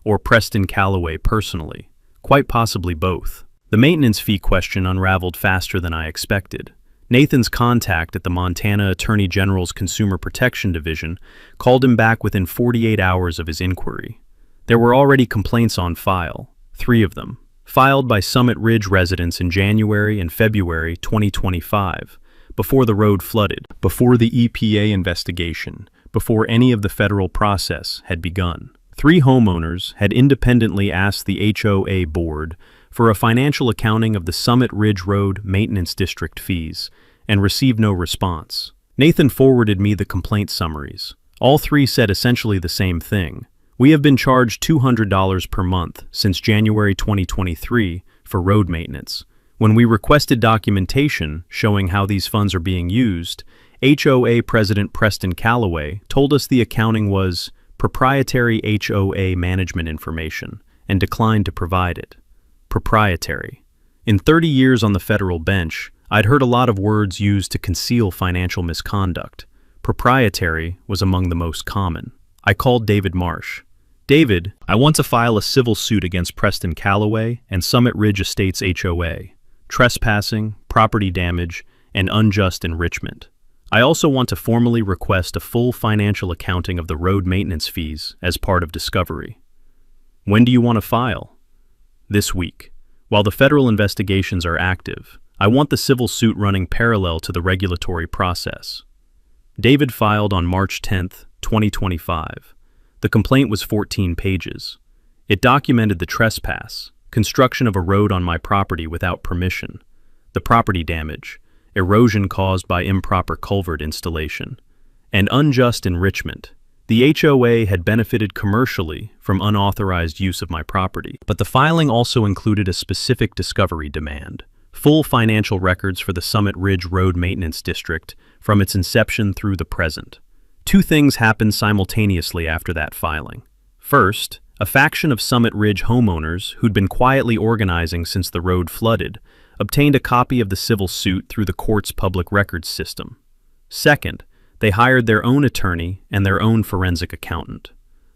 or Preston Calloway personally, quite possibly both. The maintenance fee question unraveled faster than I expected. Nathan's contact at the Montana Attorney General's Consumer Protection Division called him back within 48 hours of his inquiry. There were already complaints on file, 3 of them, filed by Summit Ridge residents in January and February 2025, before the road flooded, before the EPA investigation, before any of the federal process had begun. 3 homeowners had independently asked the HOA board for a financial accounting of the Summit Ridge Road Maintenance District fees, and received no response. Nathan forwarded me the complaint summaries. All 3 said essentially the same thing. We have been charged $200 per month since January 2023 for road maintenance. When we requested documentation showing how these funds are being used, HOA President Preston Calloway told us the accounting was proprietary HOA management information and declined to provide it. Proprietary. In 30 years on the federal bench, I'd heard a lot of words used to conceal financial misconduct. Proprietary was among the most common. I called David Marsh. "David, I want to file a civil suit against Preston Calloway and Summit Ridge Estates HOA. Trespassing, property damage, and unjust enrichment. I also want to formally request a full financial accounting of the road maintenance fees as part of discovery." "When do you want to file?" "This week. While the federal investigations are active, I want the civil suit running parallel to the regulatory process." David filed on March 10th, 2025. The complaint was 14 pages. It documented the trespass, construction of a road on my property without permission, the property damage, erosion caused by improper culvert installation, and unjust enrichment. The HOA had benefited commercially from unauthorized use of my property, but the filing also included a specific discovery demand: full financial records for the Summit Ridge Road Maintenance District from its inception through the present. 2 things happened simultaneously after that filing. First, a faction of Summit Ridge homeowners who'd been quietly organizing since the road flooded obtained a copy of the civil suit through the court's public records system. Second, they hired their own attorney and their own forensic accountant.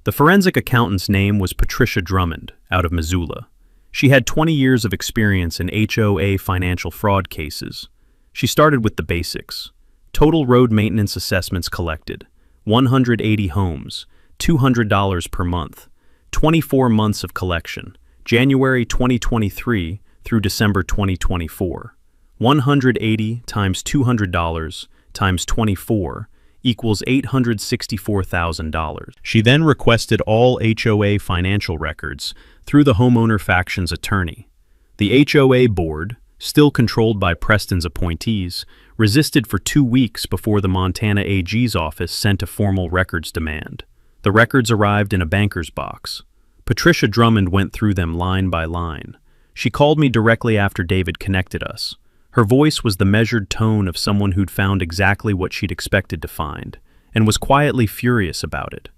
The forensic accountant's name was Patricia Drummond, out of Missoula. She had 20 years of experience in HOA financial fraud cases. She started with the basics. Total road maintenance assessments collected, 180 homes, $200 per month, 24 months of collection, January 2023 through December 2024. 180 times $200 times 24 equals $864,000. She then requested all HOA financial records through the homeowner faction's attorney. The HOA board, still controlled by Preston's appointees, resisted for 2 weeks before the Montana AG's office sent a formal records demand. The records arrived in a banker's box. Patricia Drummond went through them line by line. She called me directly after David connected us. Her voice was the measured tone of someone who'd found exactly what she'd expected to find, and was quietly furious about it.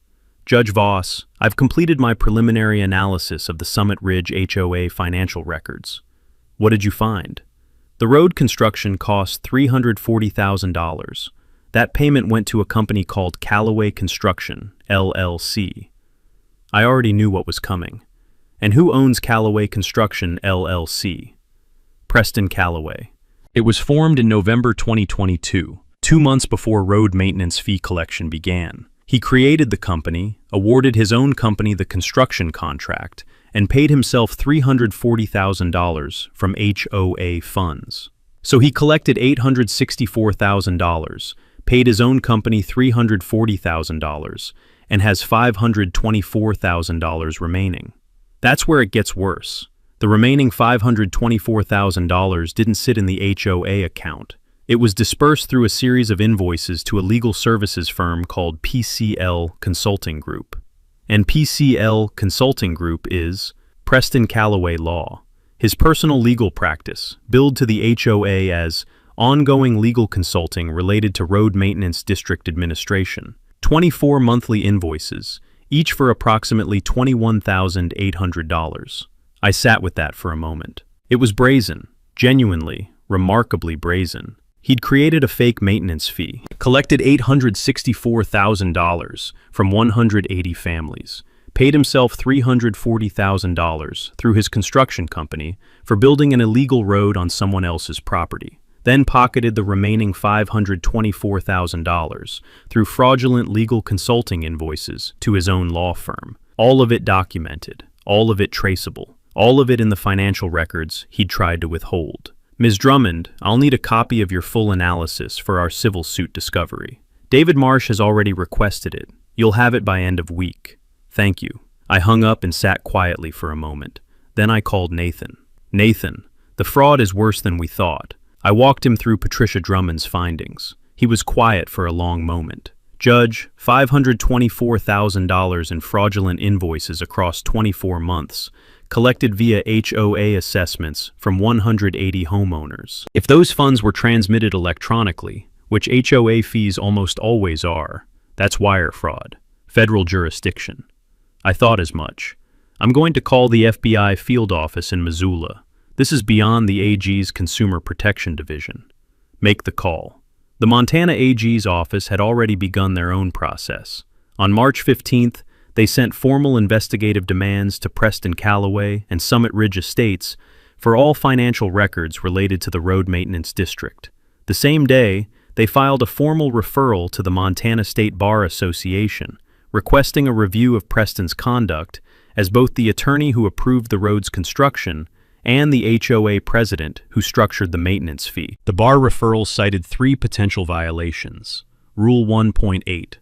Judge Voss, I've completed my preliminary analysis of the Summit Ridge HOA financial records. What did you find? The road construction cost $340,000. That payment went to a company called Callaway Construction, LLC. I already knew what was coming. And who owns Callaway Construction, LLC? Preston Callaway. It was formed in November 2022, 2 months before road maintenance fee collection began. He created the company, awarded his own company the construction contract, and paid himself $340,000 from HOA funds. So he collected $864,000, paid his own company $340,000, and has $524,000 remaining. That's where it gets worse. The remaining $524,000 didn't sit in the HOA account. It was dispersed through a series of invoices to a legal services firm called PCL Consulting Group. And PCL Consulting Group is Preston Callaway Law, his personal legal practice, billed to the HOA as ongoing legal consulting related to road maintenance district administration. 24 monthly invoices, each for approximately $21,800. I sat with that for a moment. It was brazen, genuinely, remarkably brazen. He'd created a fake maintenance fee, collected $864,000 from 180 families, paid himself $340,000 through his construction company for building an illegal road on someone else's property, then pocketed the remaining $524,000 through fraudulent legal consulting invoices to his own law firm. All of it documented, all of it traceable. All of it in the financial records he'd tried to withhold. Ms. Drummond, I'll need a copy of your full analysis for our civil suit discovery. David Marsh has already requested it. You'll have it by end of week. Thank you. I hung up and sat quietly for a moment. Then I called Nathan. Nathan, the fraud is worse than we thought. I walked him through Patricia Drummond's findings. He was quiet for a long moment. Judge, $524,000 in fraudulent invoices across 24 months. Collected via HOA assessments from 180 homeowners. If those funds were transmitted electronically, which HOA fees almost always are, that's wire fraud, federal jurisdiction. I thought as much. I'm going to call the FBI field office in Missoula. This is beyond the AG's Consumer Protection Division. Make the call. The Montana AG's office had already begun their own process. On March 15th, they sent formal investigative demands to Preston Callaway and Summit Ridge Estates for all financial records related to the road maintenance district. The same day, they filed a formal referral to the Montana State Bar Association, requesting a review of Preston's conduct as both the attorney who approved the road's construction and the HOA president who structured the maintenance fee. The bar referral cited 3 potential violations. Rule 1.8,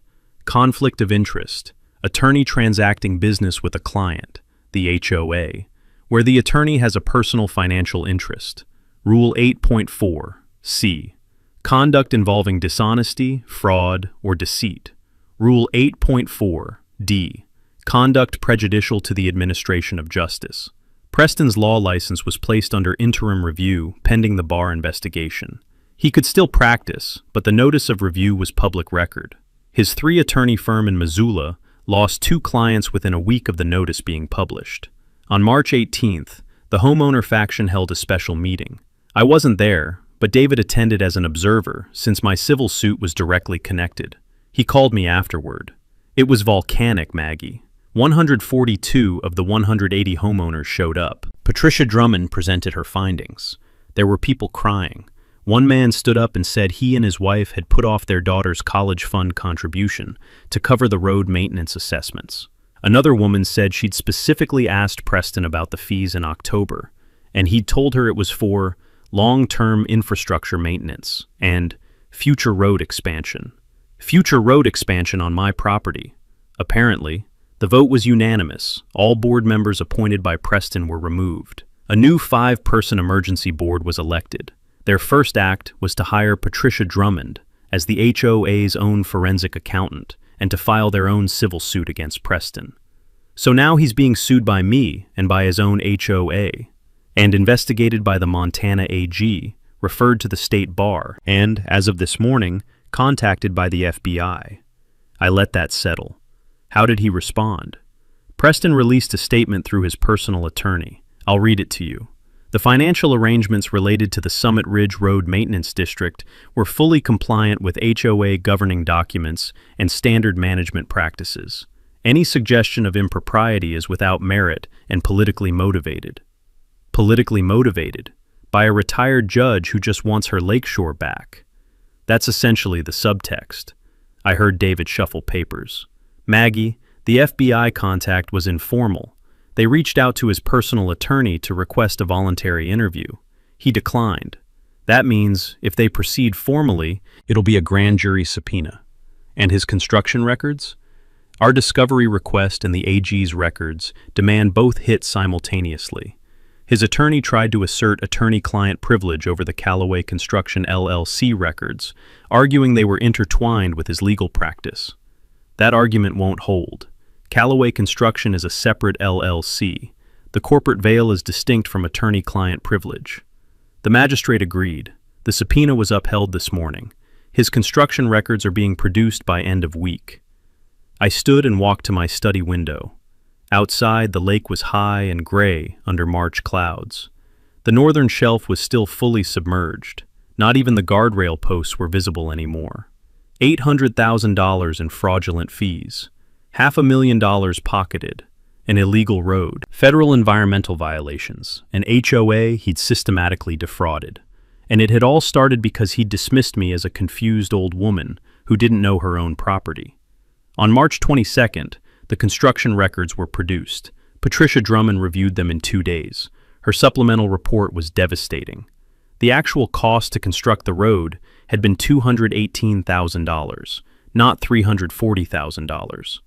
conflict of interest. Attorney transacting business with a client, the HOA, where the attorney has a personal financial interest. Rule 8.4, C, conduct involving dishonesty, fraud, or deceit. Rule 8.4, D, conduct prejudicial to the administration of justice. Preston's law license was placed under interim review pending the bar investigation. He could still practice, but the notice of review was public record. His 3-attorney firm in Missoula lost 2 clients within a week of the notice being published. On March 18th, the homeowner faction held a special meeting. I wasn't there, but David attended as an observer since my civil suit was directly connected. He called me afterward. It was volcanic, Maggie. 142 of the 180 homeowners showed up. Patricia Drummond presented her findings. There were people crying. One man stood up and said he and his wife had put off their daughter's college fund contribution to cover the road maintenance assessments. Another woman said she'd specifically asked Preston about the fees in October, and he'd told her it was for long-term infrastructure maintenance and future road expansion. Future road expansion on my property. Apparently, the vote was unanimous. All board members appointed by Preston were removed. A new 5-person emergency board was elected. Their first act was to hire Patricia Drummond as the HOA's own forensic accountant and to file their own civil suit against Preston. So now he's being sued by me and by his own HOA, and investigated by the Montana AG, referred to the state bar, and, as of this morning, contacted by the FBI. I let that settle. How did he respond? Preston released a statement through his personal attorney. I'll read it to you. The financial arrangements related to the Summit Ridge Road Maintenance District were fully compliant with HOA governing documents and standard management practices. Any suggestion of impropriety is without merit and politically motivated. Politically motivated? By a retired judge who just wants her lakeshore back. That's essentially the subtext. I heard David shuffle papers. Maggie, the FBI contact was informal. They reached out to his personal attorney to request a voluntary interview. He declined. That means, if they proceed formally, it'll be a grand jury subpoena. And his construction records? Our discovery request and the AG's records demand both hit simultaneously. His attorney tried to assert attorney-client privilege over the Callaway Construction LLC records, arguing they were intertwined with his legal practice. That argument won't hold. Callaway Construction is a separate LLC. The corporate veil is distinct from attorney-client privilege. The magistrate agreed. The subpoena was upheld this morning. His construction records are being produced by end of week. I stood and walked to my study window. Outside, the lake was high and gray under March clouds. The northern shelf was still fully submerged. Not even the guardrail posts were visible anymore. $800,000 in fraudulent fees. $500,000 pocketed. An illegal road. Federal environmental violations. An HOA he'd systematically defrauded. And it had all started because he'd dismissed me as a confused old woman who didn't know her own property. On March 22nd, the construction records were produced. Patricia Drummond reviewed them in 2 days. Her supplemental report was devastating. The actual cost to construct the road had been $218,000, not $340,000.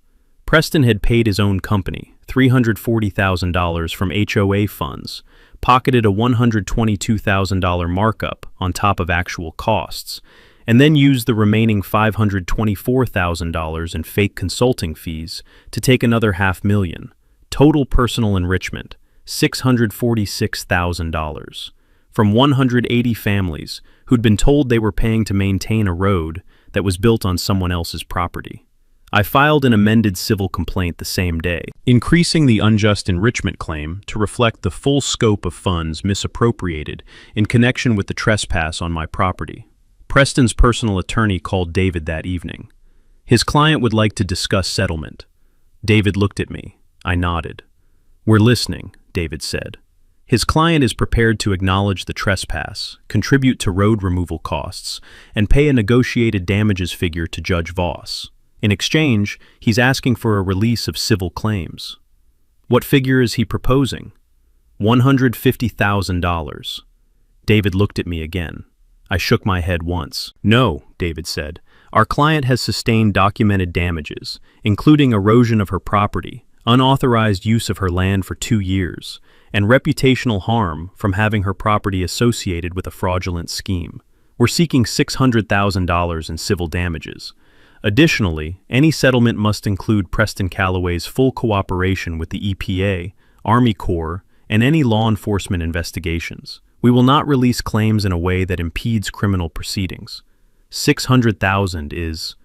Preston had paid his own company $340,000 from HOA funds, pocketed a $122,000 markup on top of actual costs, and then used the remaining $524,000 in fake consulting fees to take another $500,000. Total personal enrichment, $646,000. From 180 families who'd been told they were paying to maintain a road that was built on someone else's property. I filed an amended civil complaint the same day, increasing the unjust enrichment claim to reflect the full scope of funds misappropriated in connection with the trespass on my property. Preston's personal attorney called David that evening. His client would like to discuss settlement. David looked at me. I nodded. "We're listening," David said. His client is prepared to acknowledge the trespass, contribute to road removal costs, and pay a negotiated damages figure to Judge Voss. In exchange, he's asking for a release of civil claims. What figure is he proposing? $150,000. David looked at me again. I shook my head once. "No," David said. "Our client has sustained documented damages, including erosion of her property, unauthorized use of her land for 2 years, and reputational harm from having her property associated with a fraudulent scheme. We're seeking $600,000 in civil damages. Additionally, any settlement must include Preston Callaway's full cooperation with the EPA, Army Corps, and any law enforcement investigations. We will not release claims in a way that impedes criminal proceedings. $600,000 is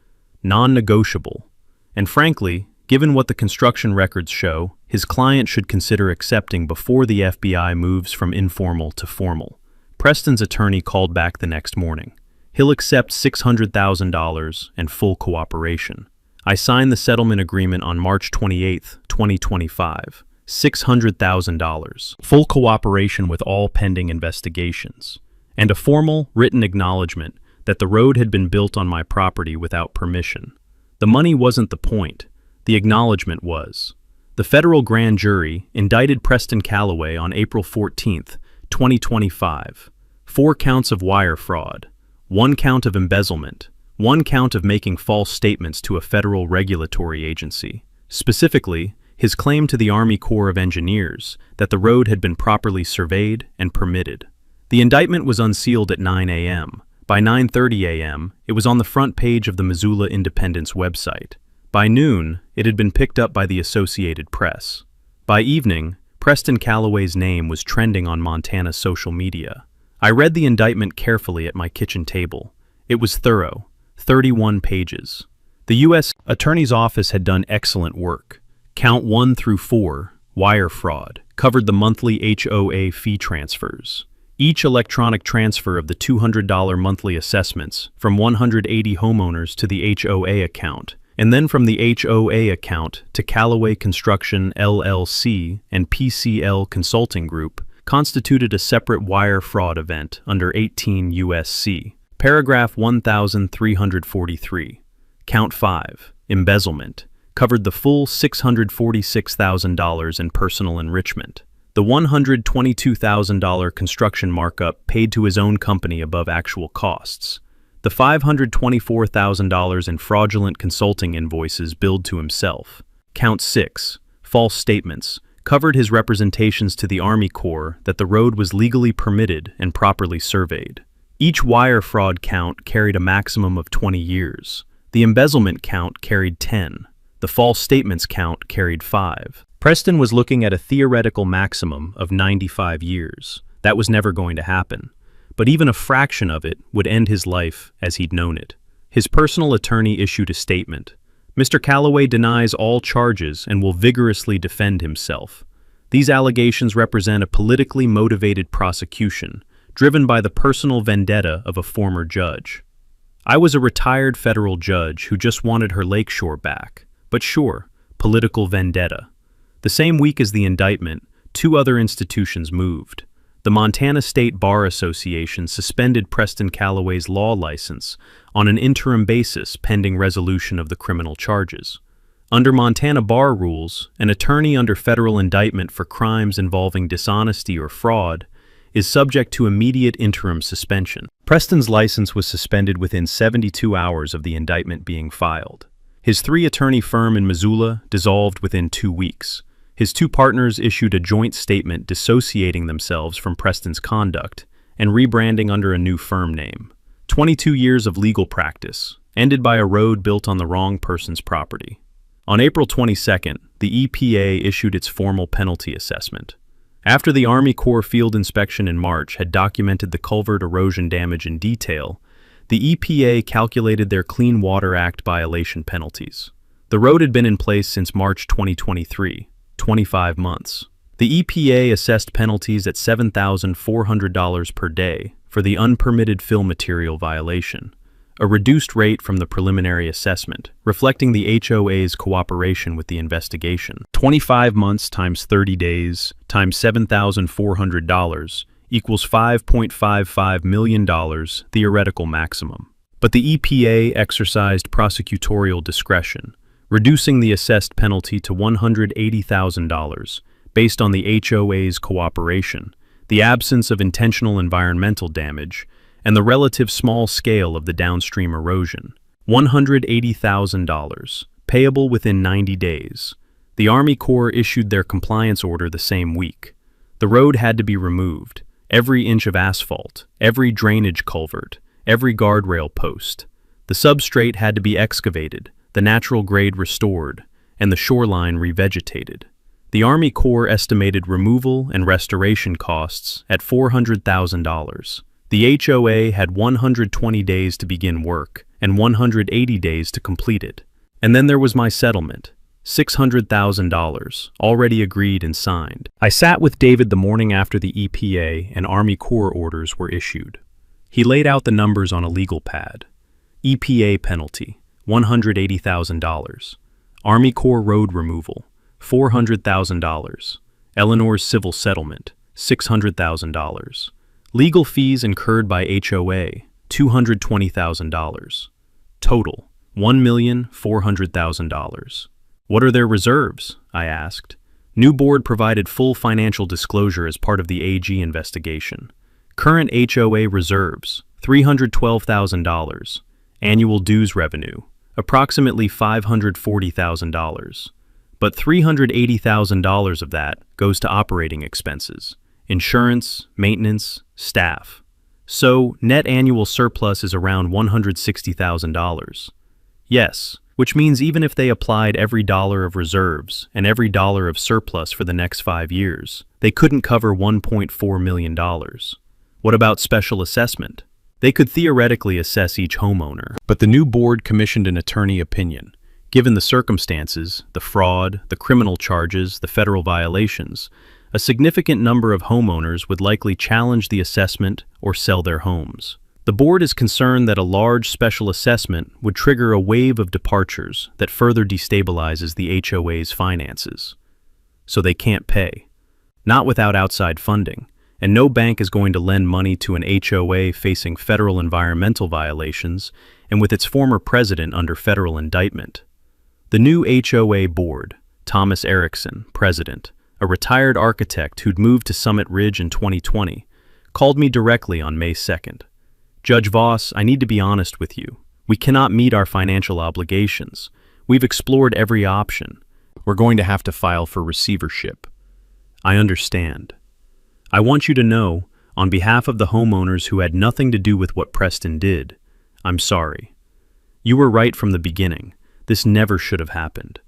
non-negotiable, and frankly, given what the construction records show, his client should consider accepting before the FBI moves from informal to formal." Preston's attorney called back the next morning. He'll accept $600,000 and full cooperation. I signed the settlement agreement on March 28, 2025. $600,000. Full cooperation with all pending investigations. and a formal, written acknowledgement that the road had been built on my property without permission. The money wasn't the point. The acknowledgement was. The federal grand jury indicted Preston Calloway on April 14, 2025. 4 counts of wire fraud, 1 count of embezzlement, 1 count of making false statements to a federal regulatory agency. Specifically, his claim to the Army Corps of Engineers that the road had been properly surveyed and permitted. The indictment was unsealed at 9 a.m. By 9:30 a.m., it was on the front page of the Missoula Independent's website. By noon, it had been picked up by the Associated Press. By evening, Preston Calloway's name was trending on Montana's social media. I read the indictment carefully at my kitchen table. It was thorough, 31 pages. The U.S. Attorney's Office had done excellent work. Count 1 through 4, wire fraud, covered the monthly HOA fee transfers. Each electronic transfer of the $200 monthly assessments from 180 homeowners to the HOA account, and then from the HOA account to Calloway Construction LLC and PCL Consulting Group, constituted a separate wire fraud event under 18 U.S.C. Paragraph 1343. Count 5, embezzlement, covered the full $646,000 in personal enrichment. The $122,000 construction markup paid to his own company above actual costs. The $524,000 in fraudulent consulting invoices billed to himself. Count 6, false statements, covered his representations to the Army Corps that the road was legally permitted and properly surveyed. Each wire fraud count carried a maximum of 20 years. The embezzlement count carried 10. The false statements count carried 5. Preston was looking at a theoretical maximum of 95 years. That was never going to happen. But even a fraction of it would end his life as he'd known it. His personal attorney issued a statement. Mr. Calloway denies all charges and will vigorously defend himself. These allegations represent a politically motivated prosecution, driven by the personal vendetta of a former judge. I was a retired federal judge who just wanted her lakeshore back. But sure, political vendetta. The same week as the indictment, 2 other institutions moved. The Montana State Bar Association suspended Preston Calloway's law license on an interim basis pending resolution of the criminal charges. Under Montana bar rules, an attorney under federal indictment for crimes involving dishonesty or fraud is subject to immediate interim suspension. Preston's license was suspended within 72 hours of the indictment being filed. His 3-attorney firm in Missoula dissolved within 2 weeks. His 2 partners issued a joint statement dissociating themselves from Preston's conduct and rebranding under a new firm name. 22 years of legal practice, ended by a road built on the wrong person's property. On April 22nd, the EPA issued its formal penalty assessment. After the Army Corps field inspection in March had documented the culvert erosion damage in detail, the EPA calculated their Clean Water Act violation penalties. The road had been in place since March 2023. 25 months. The EPA assessed penalties at $7,400 per day for the unpermitted fill material violation, a reduced rate from the preliminary assessment, reflecting the HOA's cooperation with the investigation. 25 months times 30 days times $7,400 equals $5.55 million theoretical maximum. But the EPA exercised prosecutorial discretion, reducing the assessed penalty to $180,000 based on the HOA's cooperation, the absence of intentional environmental damage, and the relative small scale of the downstream erosion. $180,000, payable within 90 days. The Army Corps issued their compliance order the same week. The road had to be removed, every inch of asphalt, every drainage culvert, every guardrail post. The substrate had to be excavated, the natural grade restored, and the shoreline revegetated. The Army Corps estimated removal and restoration costs at $400,000. The HOA had 120 days to begin work and 180 days to complete it. And then there was my settlement, $600,000, already agreed and signed. I sat with David the morning after the EPA and Army Corps orders were issued. He laid out the numbers on a legal pad. EPA penalty, $180,000. Army Corps road removal, $400,000. Eleanor's civil settlement, $600,000. Legal fees incurred by HOA, $220,000. Total, $1,400,000. What are their reserves? I asked. New board provided full financial disclosure as part of the AG investigation. Current HOA reserves, $312,000. Annual dues revenue, approximately $540,000. But $380,000 of that goes to operating expenses, insurance, maintenance, staff. So, net annual surplus is around $160,000. Yes, which means even if they applied every dollar of reserves and every dollar of surplus for the next 5 years, they couldn't cover $1.4 million. What about special assessment? They could theoretically assess each homeowner, but the new board commissioned an attorney opinion. Given the circumstances, the fraud, the criminal charges, the federal violations, a significant number of homeowners would likely challenge the assessment or sell their homes. The board is concerned that a large special assessment would trigger a wave of departures that further destabilizes the HOA's finances. So they can't pay. Not without outside funding, and no bank is going to lend money to an HOA facing federal environmental violations and with its former president under federal indictment. The new HOA board, Thomas Erickson, president, a retired architect who'd moved to Summit Ridge in 2020, called me directly on May 2nd. Judge Voss, I need to be honest with you. We cannot meet our financial obligations. We've explored every option. We're going to have to file for receivership. I understand. I want you to know, on behalf of the homeowners who had nothing to do with what Preston did, I'm sorry. You were right from the beginning. This never should have happened.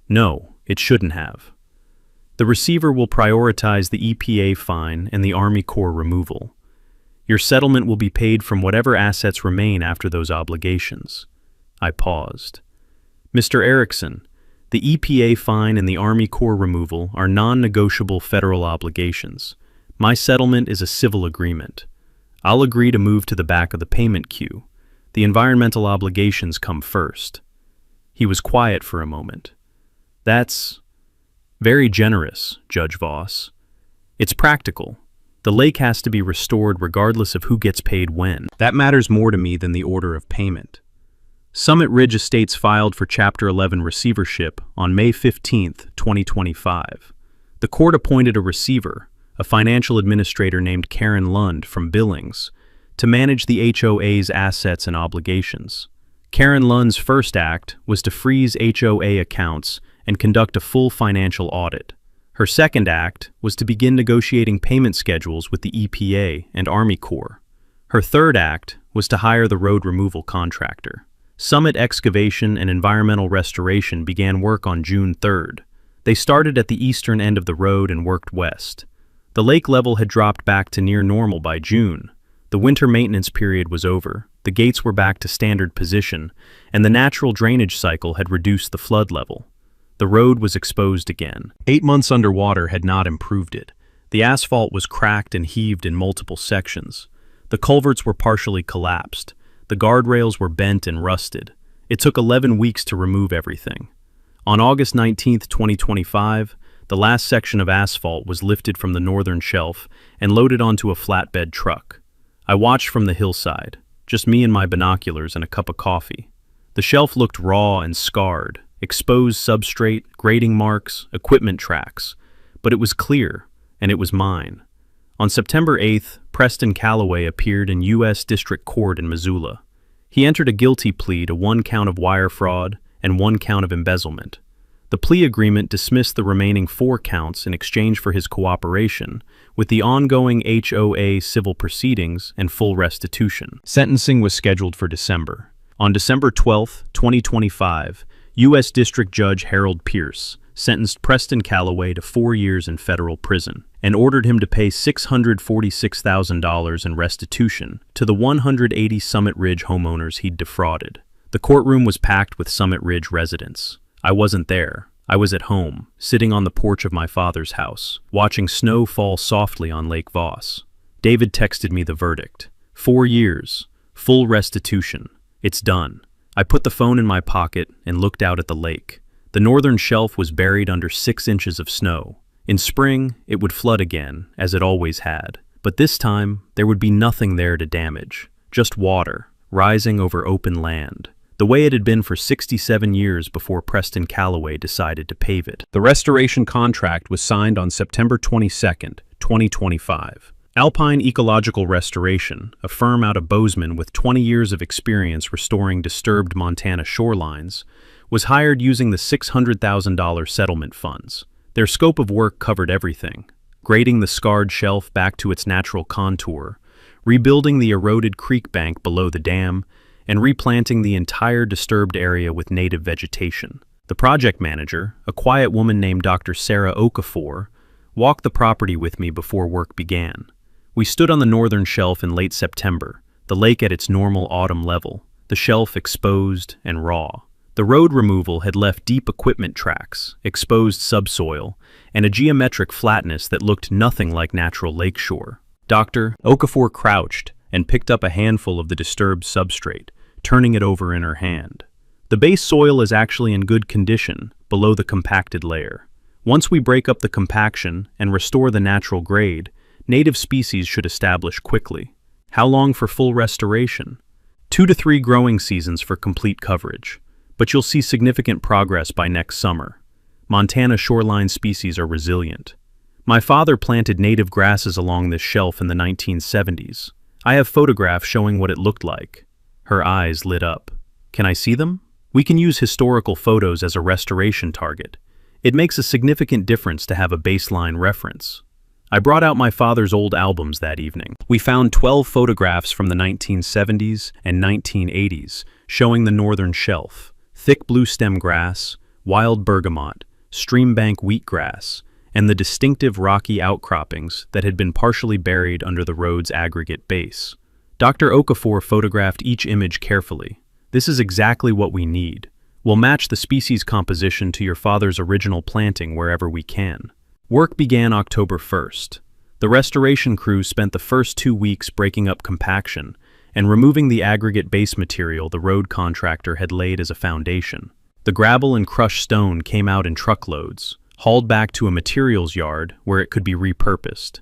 No, it shouldn't have. The receiver will prioritize the EPA fine and the Army Corps removal. Your settlement will be paid from whatever assets remain after those obligations. I paused. Mr. Erickson, the EPA fine and the Army Corps removal are non-negotiable federal obligations. My settlement is a civil agreement. I'll agree to move to the back of the payment queue. The environmental obligations come first. He was quiet for a moment. That's very generous, Judge Voss. It's practical. The lake has to be restored regardless of who gets paid when. That matters more to me than the order of payment. Summit Ridge Estates filed for Chapter 11 receivership on May 15, 2025. The court appointed a receiver, a financial administrator named Karen Lund from Billings, to manage the HOA's assets and obligations. Karen Lund's first act was to freeze HOA accounts and conduct a full financial audit. Her second act was to begin negotiating payment schedules with the EPA and Army Corps. Her third act was to hire the road removal contractor. Summit Excavation and Environmental Restoration began work on June 3rd. They started at the eastern end of the road and worked west. The lake level had dropped back to near normal by June. The winter maintenance period was over, the gates were back to standard position, and the natural drainage cycle had reduced the flood level. The road was exposed again. 8 months underwater had not improved it. The asphalt was cracked and heaved in multiple sections. The culverts were partially collapsed. The guardrails were bent and rusted. It took 11 weeks to remove everything. On August 19, 2025, the last section of asphalt was lifted from the northern shelf and loaded onto a flatbed truck. I watched from the hillside, just me and my binoculars and a cup of coffee. The shelf looked raw and scarred, exposed substrate, grading marks, equipment tracks, but it was clear, and it was mine. On September 8th, Preston Calloway appeared in U.S. District Court in Missoula. He entered a guilty plea to 1 count of wire fraud and 1 count of embezzlement. The plea agreement dismissed the remaining 4 counts in exchange for his cooperation with the ongoing HOA civil proceedings and full restitution. Sentencing was scheduled for December. On December 12, 2025, U.S. District Judge Harold Pierce sentenced Preston Calloway to 4 years in federal prison and ordered him to pay $646,000 in restitution to the 180 Summit Ridge homeowners he'd defrauded. The courtroom was packed with Summit Ridge residents. I wasn't there. I was at home, sitting on the porch of my father's house, watching snow fall softly on Lake Voss. David texted me the verdict. 4 years. Full restitution. It's done. I put the phone in my pocket and looked out at the lake. The northern shelf was buried under 6 inches of snow. In spring, it would flood again, as it always had. But this time, there would be nothing there to damage, just water, rising over open land, the way it had been for 67 years before Preston Calloway decided to pave it. The restoration contract was signed on September 22nd, 2025. Alpine Ecological Restoration, a firm out of Bozeman with 20 years of experience restoring disturbed Montana shorelines, was hired using the $600,000 settlement funds. Their scope of work covered everything: grading the scarred shelf back to its natural contour, rebuilding the eroded creek bank below the dam, and replanting the entire disturbed area with native vegetation. The project manager, a quiet woman named Dr. Sarah Okafor, walked the property with me before work began. We stood on the northern shelf in late September, the lake at its normal autumn level, the shelf exposed and raw. The road removal had left deep equipment tracks, exposed subsoil, and a geometric flatness that looked nothing like natural lakeshore. Dr. Okafor crouched and picked up a handful of the disturbed substrate, turning it over in her hand. The base soil is actually in good condition, below the compacted layer. Once we break up the compaction and restore the natural grade, native species should establish quickly. How long for full restoration? 2 to 3 growing seasons for complete coverage. But you'll see significant progress by next summer. Montana shoreline species are resilient. My father planted native grasses along this shelf in the 1970s. I have photographs showing what it looked like. Her eyes lit up. Can I see them? We can use historical photos as a restoration target. It makes a significant difference to have a baseline reference. I brought out my father's old albums that evening. We found 12 photographs from the 1970s and 1980s showing the northern shelf: thick blue stem grass, wild bergamot, streambank wheatgrass, and the distinctive rocky outcroppings that had been partially buried under the road's aggregate base. Dr. Okafor photographed each image carefully. This is exactly what we need. We'll match the species composition to your father's original planting wherever we can. Work began October 1st. The restoration crew spent the first 2 weeks breaking up compaction and removing the aggregate base material the road contractor had laid as a foundation. The gravel and crushed stone came out in truckloads, hauled back to a materials yard where it could be repurposed.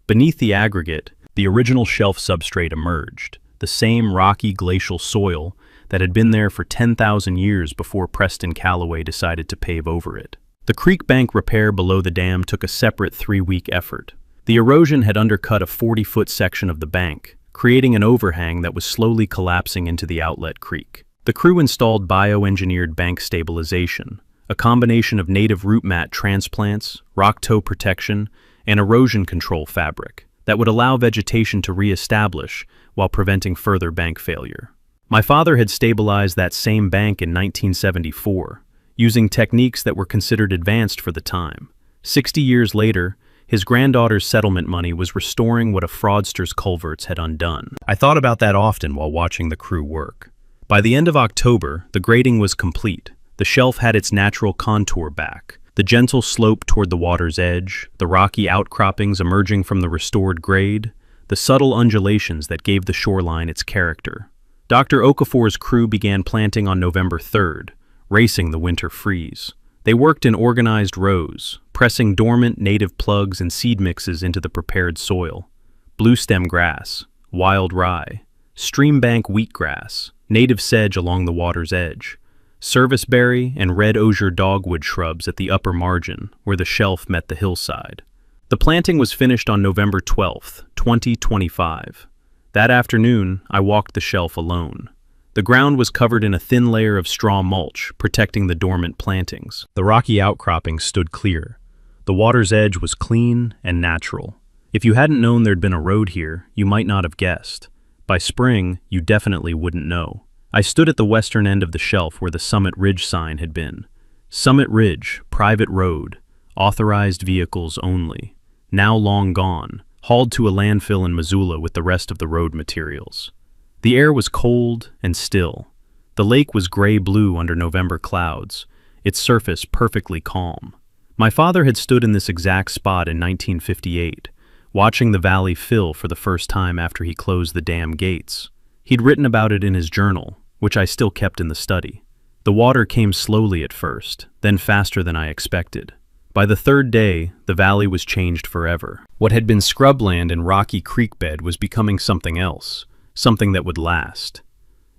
Beneath the aggregate, the original shelf substrate emerged, the same rocky glacial soil that had been there for 10,000 years before Preston Calloway decided to pave over it. The creek bank repair below the dam took a separate 3-week effort. The erosion had undercut a 40-foot section of the bank, creating an overhang that was slowly collapsing into the outlet creek. The crew installed bioengineered bank stabilization, a combination of native root mat transplants, rock toe protection, and erosion control fabric that would allow vegetation to re-establish while preventing further bank failure. My father had stabilized that same bank in 1974, using techniques that were considered advanced for the time. 60 years later, his granddaughter's settlement money was restoring what a fraudster's culverts had undone. I thought about that often while watching the crew work. By the end of October, the grading was complete. The shelf had its natural contour back, the gentle slope toward the water's edge, the rocky outcroppings emerging from the restored grade, the subtle undulations that gave the shoreline its character. Dr. Okafor's crew began planting on November 3rd, racing the winter freeze. They worked in organized rows, pressing dormant native plugs and seed mixes into the prepared soil. Bluestem grass, wild rye, streambank wheatgrass, native sedge along the water's edge, serviceberry and red osier dogwood shrubs at the upper margin where the shelf met the hillside. The planting was finished on November 12th, 2025. That afternoon, I walked the shelf alone. The ground was covered in a thin layer of straw mulch, protecting the dormant plantings. The rocky outcroppings stood clear. The water's edge was clean and natural. If you hadn't known there'd been a road here, you might not have guessed. By spring, you definitely wouldn't know. I stood at the western end of the shelf where the Summit Ridge sign had been. Summit Ridge, private road, authorized vehicles only. Now long gone, hauled to a landfill in Missoula with the rest of the road materials. The air was cold and still. The lake was gray-blue under November clouds, its surface perfectly calm. My father had stood in this exact spot in 1958, watching the valley fill for the first time after he closed the dam gates. He'd written about it in his journal, which I still kept in the study. The water came slowly at first, then faster than I expected. By the third day, the valley was changed forever. What had been scrubland and rocky creek bed was becoming something else, something that would last.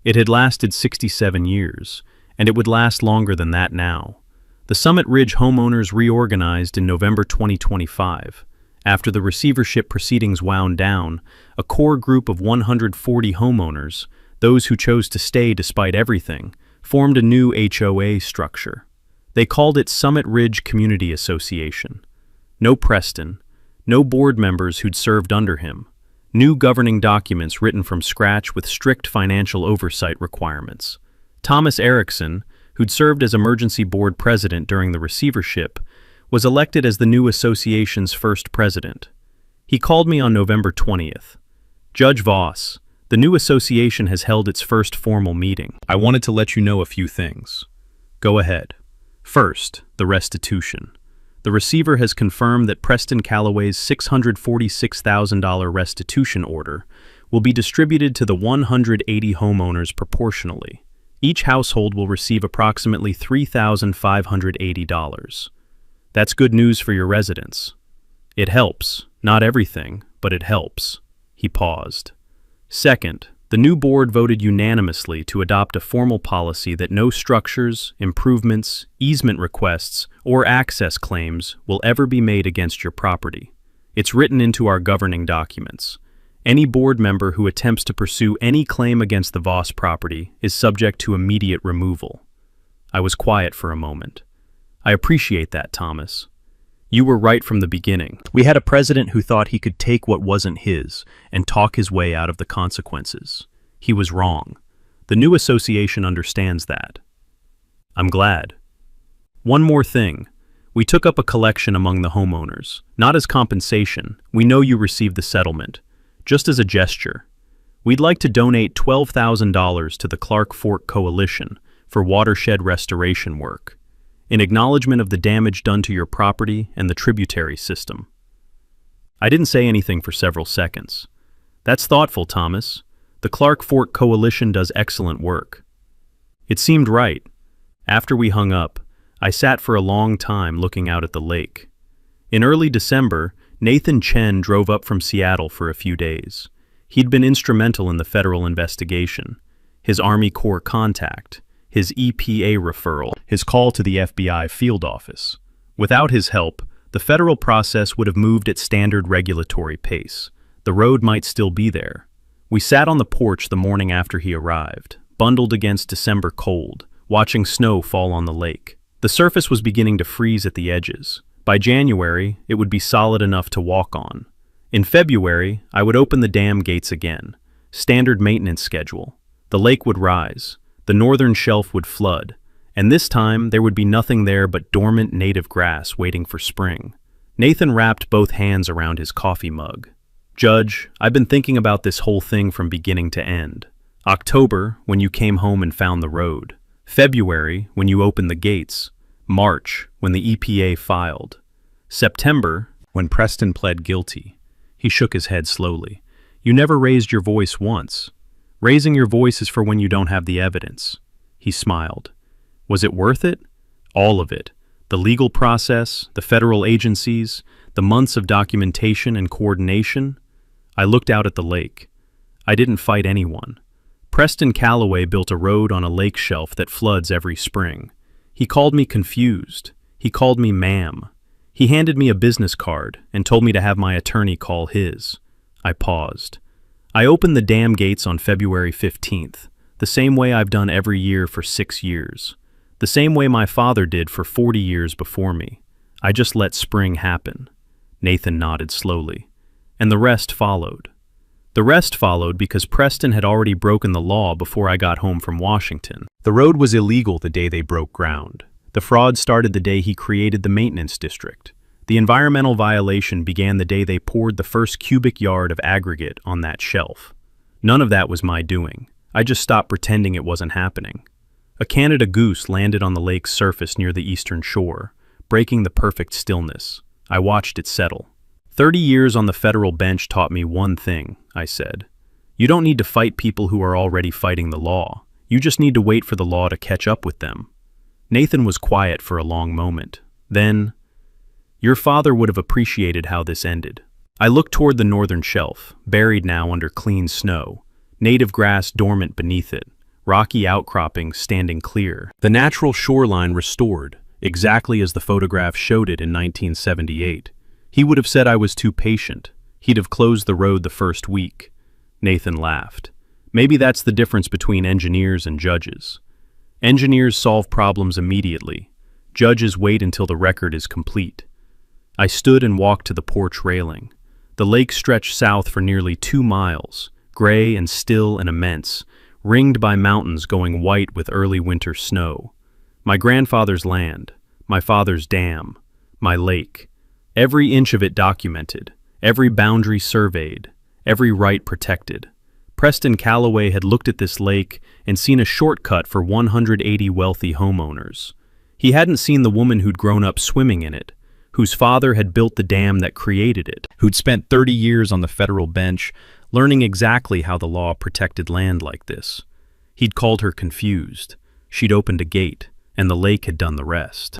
It had lasted 67 years, and it would last longer than that now. The Summit Ridge homeowners reorganized in November 2025. After the receivership proceedings wound down, a core group of 140 homeowners, those who chose to stay despite everything, formed a new HOA structure. They called it Summit Ridge Community Association. No Preston, no board members who'd served under him. New governing documents written from scratch with strict financial oversight requirements. Thomas Erickson, who'd served as emergency board president during the receivership, was elected as the new association's first president. He called me on November 20th. Judge Voss, the new association has held its first formal meeting. I wanted to let you know a few things. Go ahead. First, the restitution. The receiver has confirmed that Preston Calloway's $646,000 restitution order will be distributed to the 180 homeowners proportionally. Each household will receive approximately $3,580. That's good news for your residents. It helps, not everything, but it helps. He paused. Second, the new board voted unanimously to adopt a formal policy that no structures, improvements, easement requests, or access claims will ever be made against your property. It's written into our governing documents. Any board member who attempts to pursue any claim against the Voss property is subject to immediate removal. I was quiet for a moment. I appreciate that, Thomas. You were right from the beginning. We had a president who thought he could take what wasn't his and talk his way out of the consequences. He was wrong. The new association understands that. I'm glad. One more thing. We took up a collection among the homeowners. Not as compensation. We know you received the settlement. Just as a gesture. We'd like to donate $12,000 to the Clark Fork Coalition for watershed restoration work, in acknowledgement of the damage done to your property and the tributary system. I didn't say anything for several seconds. That's thoughtful, Thomas. The Clark Fork Coalition does excellent work. It seemed right. After we hung up, I sat for a long time looking out at the lake. In early December, Nathan Chen drove up from Seattle for a few days. He'd been instrumental in the federal investigation, his Army Corps contact, his EPA referral, his call to the FBI field office. Without his help, the federal process would have moved at standard regulatory pace. The road might still be there. We sat on the porch the morning after he arrived, bundled against December cold, watching snow fall on the lake. The surface was beginning to freeze at the edges. By January, it would be solid enough to walk on. In February, I would open the dam gates again. Standard maintenance schedule. The lake would rise. The northern shelf would flood, and this time there would be nothing there but dormant native grass waiting for spring. Nathan wrapped both hands around his coffee mug. Judge, I've been thinking about this whole thing from beginning to end. October, when you came home and found the road. February, when you opened the gates. March, when the EPA filed. September, when Preston pled guilty. He shook his head slowly. You never raised your voice once. Raising your voice is for when you don't have the evidence. He smiled. Was it worth it? All of it. The legal process, the federal agencies, the months of documentation and coordination. I looked out at the lake. I didn't fight anyone. Preston Calloway built a road on a lake shelf that floods every spring. He called me confused. He called me ma'am. He handed me a business card and told me to have my attorney call his. I paused. I opened the dam gates on February 15th, the same way I've done every year for 6 years. The same way my father did for 40 years before me. I just let spring happen. Nathan nodded slowly. And the rest followed. The rest followed because Preston had already broken the law before I got home from Washington. The road was illegal the day they broke ground. The fraud started the day he created the maintenance district. The environmental violation began the day they poured the first cubic yard of aggregate on that shelf. None of that was my doing. I just stopped pretending it wasn't happening. A Canada goose landed on the lake's surface near the eastern shore, breaking the perfect stillness. I watched it settle. 30 years on the federal bench taught me one thing, I said. You don't need to fight people who are already fighting the law. You just need to wait for the law to catch up with them. Nathan was quiet for a long moment. Then, your father would have appreciated how this ended. I looked toward the northern shelf, buried now under clean snow, native grass dormant beneath it, rocky outcroppings standing clear, the natural shoreline restored, exactly as the photograph showed it in 1978. He would have said I was too patient. He'd have closed the road the first week. Nathan laughed. Maybe that's the difference between engineers and judges. Engineers solve problems immediately. Judges wait until the record is complete. I stood and walked to the porch railing. The lake stretched south for nearly 2 miles, gray and still and immense, ringed by mountains going white with early winter snow. My grandfather's land, my father's dam, my lake. Every inch of it documented, every boundary surveyed, every right protected. Preston Calloway had looked at this lake and seen a shortcut for 180 wealthy homeowners. He hadn't seen the woman who'd grown up swimming in it, whose father had built the dam that created it, who'd spent 30 years on the federal bench learning exactly how the law protected land like this. He'd called her confused. She'd opened a gate, and the lake had done the rest.